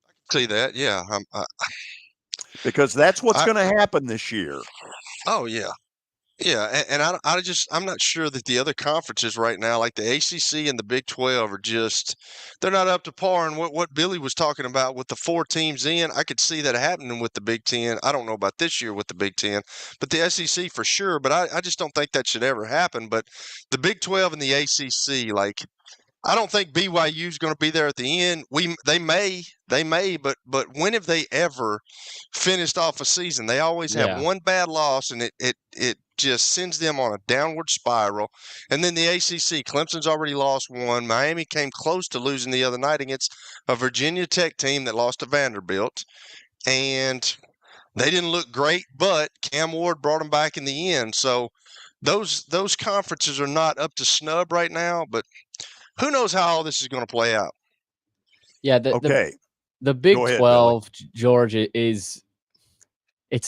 I can see that. Yeah. Because that's what's going to happen this year. Oh, yeah. Yeah, and I'm not sure that the other conferences right now, like the ACC and the Big 12, they're not up to par. And what Billy was talking about with the 4 teams in, I could see that happening with the Big 10. I don't know about this year with the Big 10, but the SEC for sure. But I just don't think that should ever happen. But the Big 12 and the ACC, like, I don't think BYU is going to be there at the end. They may, but when have they ever finished off a season? They always have one bad loss, and it just sends them on a downward spiral. And then the ACC, Clemson's already lost one. Miami came close to losing the other night against a Virginia Tech team that lost to Vanderbilt, and they didn't look great. But Cam Ward brought them back in the end. So those conferences are not up to snub right now, but who knows how all this is going to play out? Yeah. The Big 12, George, it's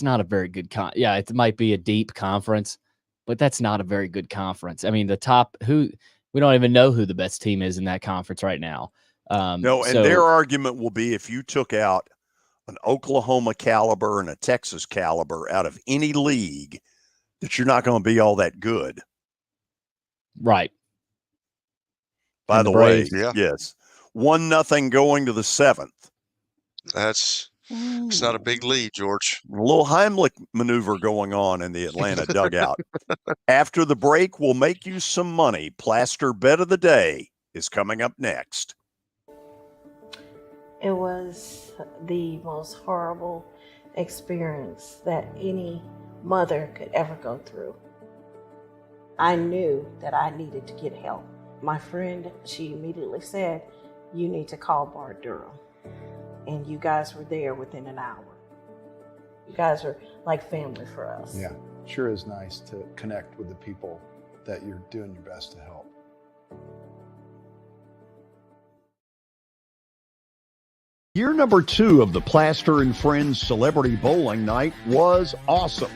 not a very good it might be a deep conference, but that's not a very good conference. I mean, the top We don't even know who the best team is in that conference right now. No, and their argument will be if you took out an Oklahoma caliber and a Texas caliber out of any league, that you're not going to be all that good. Right. By the way, yes. 1-0 going to the 7th. It's not a big lead, George. A little Heimlich maneuver going on in the Atlanta dugout. After the break, we'll make you some money. Plaster Bet of the Day is coming up next. It was the most horrible experience that any mother could ever go through. I knew that I needed to get help. My friend, she immediately said, "You need to call Bart Durham." And you guys were there within an hour. You guys are like family for us. Yeah, sure is nice to connect with the people that you're doing your best to help. Year number 2 of the Plaster and Friends Celebrity Bowling Night was awesome.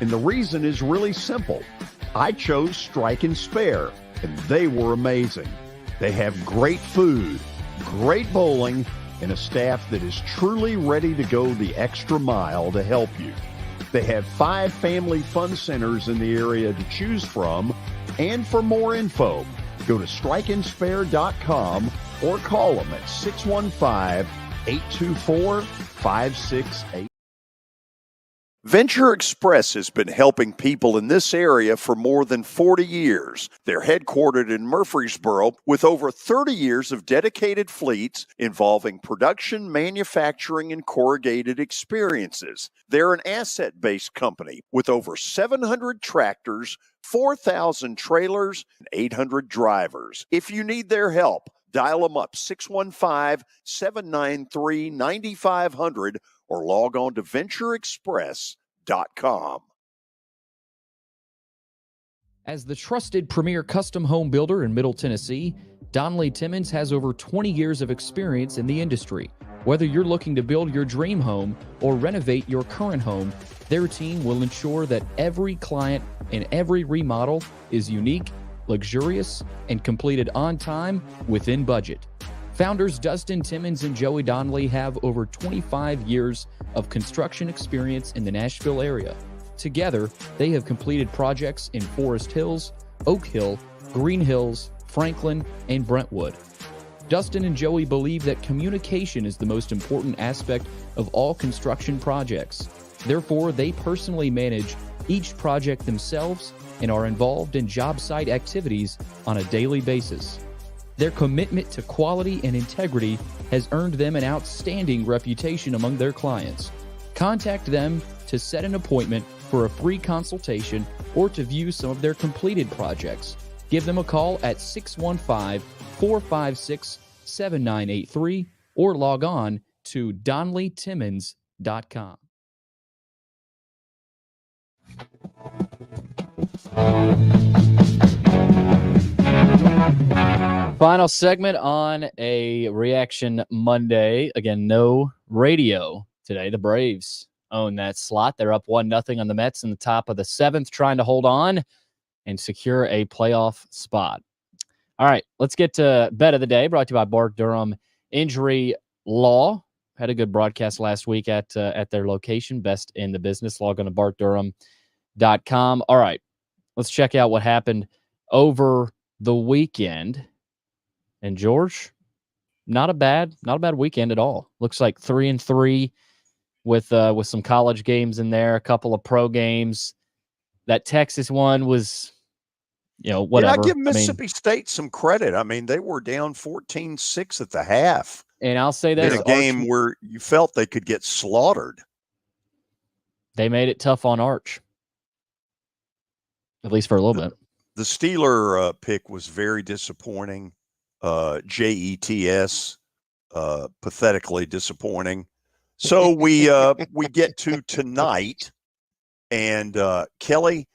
And the reason is really simple. I chose Strike and Spare, and they were amazing. They have great food, great bowling, and a staff that is truly ready to go the extra mile to help you. They have 5 family fun centers in the area to choose from. And for more info, go to strikeandspare.com or call them at 615-824-5688. Venture Express has been helping people in this area for more than 40 years. They're headquartered in Murfreesboro with over 30 years of dedicated fleets involving production, manufacturing, and corrugated experiences. They're an asset-based company with over 700 tractors, 4,000 trailers, and 800 drivers. If you need their help, dial them up 615-793-9500 or log on to ventureexpress.com. As the trusted premier custom home builder in Middle Tennessee, Donnelly Timmons has over 20 years of experience in the industry. Whether you're looking to build your dream home or renovate your current home, their team will ensure that every client and every remodel is unique, luxurious, and completed on time within budget. Founders Dustin Timmons and Joey Donnelly have over 25 years of construction experience in the Nashville area. Together, they have completed projects in Forest Hills, Oak Hill, Green Hills, Franklin, and Brentwood. Dustin and Joey believe that communication is the most important aspect of all construction projects. Therefore, they personally manage each project themselves and are involved in job site activities on a daily basis. Their commitment to quality and integrity has earned them an outstanding reputation among their clients. Contact them to set an appointment for a free consultation or to view some of their completed projects. Give them a call at 615-456-7983 or log on to DonnellyTimmons.com. Final segment on a Reaction Monday. Again, no radio today. The Braves own that slot. They're up 1-0 on the Mets in the top of the 7th, trying to hold on and secure a playoff spot. All right, let's get to Bet of the Day, brought to you by Bart Durham Injury Law. Had a good broadcast last week at their location, best in the business. Log on to bartdurham.com. All right, let's check out what happened over the weekend. And George, not a bad weekend at all. Looks like 3-3 with some college games in there, a couple of pro games. That Texas one was, whatever. Yeah, I give Mississippi State some credit. I mean, they were down 14-6 at the half. And I'll say this, in a game where you felt they could get slaughtered. They made it tough on Arch, at least for a little bit. The Steeler pick was very disappointing. JETS, pathetically disappointing. So we get to tonight, and Kelly,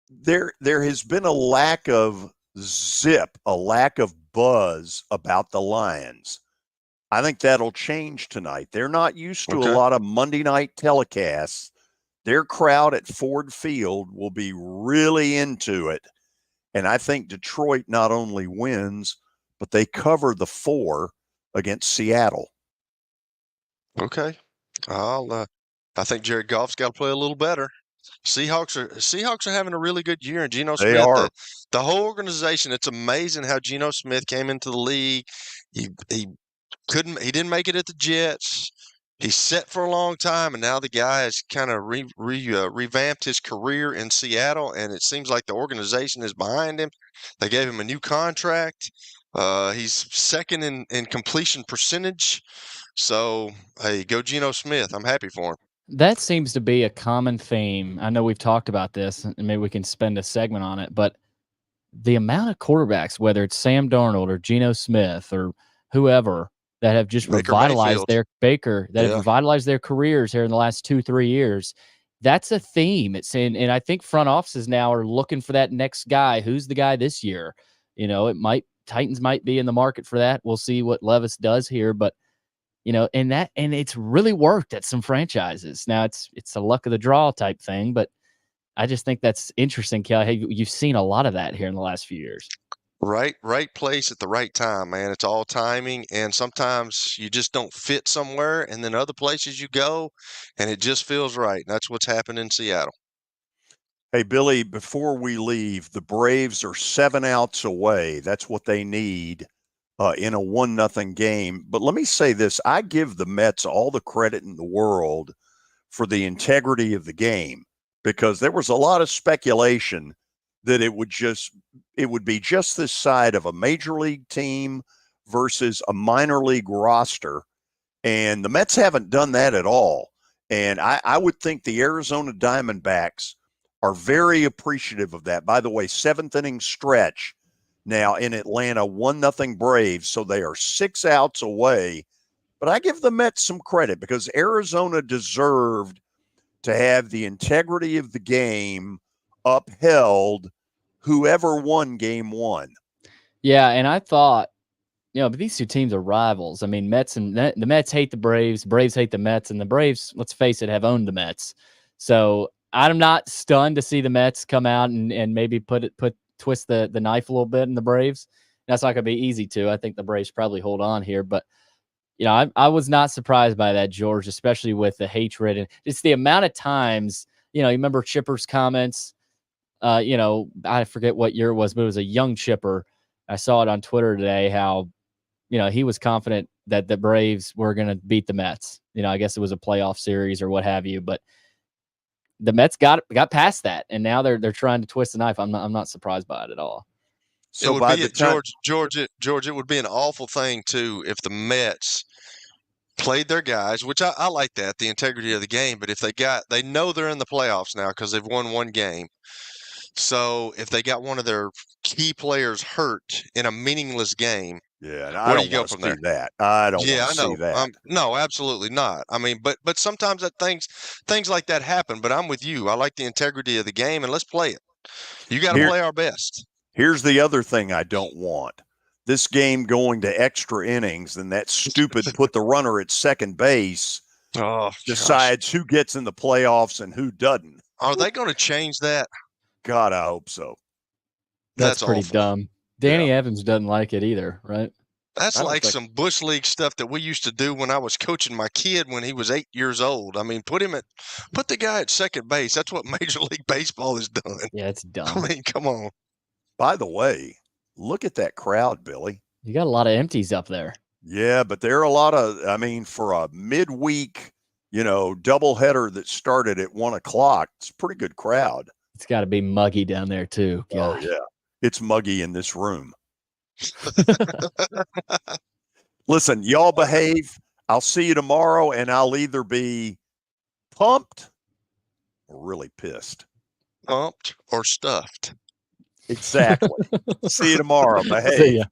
there has been a lack of zip, a lack of buzz about the Lions. I think that'll change tonight. They're not used to a lot of Monday night telecasts. Their crowd at Ford Field will be really into it. And I think Detroit not only wins, but they cover the 4 against Seattle. Okay. I think Jared Goff's got to play a little better. Seahawks are having a really good year, and Geno They Smith, are. the whole organization. It's amazing how Geno Smith came into the league. He didn't make it at the Jets. He set for a long time, and now the guy has kind of revamped his career in Seattle, and it seems like the organization is behind him. They gave him a new contract. He's second in completion percentage. So, hey, go Geno Smith. I'm happy for him. That seems to be a common theme. I know we've talked about this, and maybe we can spend a segment on it, but the amount of quarterbacks, whether it's Sam Darnold or Geno Smith or whoever, that have just revitalized have revitalized their careers here in the last 2-3 years. That's a theme. And I think front offices now are looking for that next guy. Who's the guy this year? Titans might be in the market for that. We'll see what Levis does here, but and it's really worked at some franchises. Now it's a luck of the draw type thing, but I just think that's interesting, Kelly. Hey, you've seen a lot of that here in the last few years. Right place at the right time, man. It's all timing, and sometimes you just don't fit somewhere, and then other places you go, and it just feels right. And that's what's happened in Seattle. Hey, Billy, before we leave, the Braves are 7 outs away. That's what they need in a 1-0 game. But let me say this. I give the Mets all the credit in the world for the integrity of the game, because there was a lot of speculation that it would be just this side of a major league team versus a minor league roster. And the Mets haven't done that at all. And I would think the Arizona Diamondbacks are very appreciative of that. By the way, 7th inning stretch now in Atlanta, 1-0 Braves. So they are 6 outs away. But I give the Mets some credit, because Arizona deserved to have the integrity of the game upheld, whoever won game 1. Yeah, and I thought, but these two teams are rivals. I mean, the Mets hate the Braves hate the Mets, and the Braves, let's face it, have owned the Mets. So I'm not stunned to see the Mets come out and maybe twist the knife a little bit in the Braves. That's not going to be easy to. I think the Braves probably hold on here, but I was not surprised by that, George, especially with the hatred, and it's the amount of times, you remember Chipper's comments. I forget what year it was, but it was a young Chipper. I saw it on Twitter today, how, he was confident that the Braves were going to beat the Mets. I guess it was a playoff series or what have you, but the Mets got past that, and now they're trying to twist the knife. I'm not surprised by it at all. So George, it would be an awful thing too if the Mets played their guys, which I like that, the integrity of the game. But if they know they're in the playoffs now because they've won one game. So if they got one of their key players hurt in a meaningless game, I don't want to see that. I don't want to see that. No, absolutely not. I mean, but sometimes things like that happen. But I'm with you. I like the integrity of the game, and let's play it. You got to play our best. Here's the other thing I don't want. This game going to extra innings, and that stupid put the runner at second base decides who gets in the playoffs and who doesn't. Are they going to change that? God, I hope so. That's pretty dumb. Danny Evans doesn't like it either, right? That's like some Bush League stuff that we used to do when I was coaching my kid when he was 8 years old. I mean, put the guy at second base. That's what Major League Baseball has done. Yeah, it's dumb. I mean, come on. By the way, look at that crowd, Billy. You got a lot of empties up there. Yeah, but there are a lot of, for a midweek, doubleheader that started at 1:00, it's a pretty good crowd. It's got to be muggy down there too. Gosh. Oh, yeah. It's muggy in this room. Listen, y'all behave. I'll see you tomorrow, and I'll either be pumped or really pissed. Pumped or stuffed. Exactly. See you tomorrow. Behave. See ya.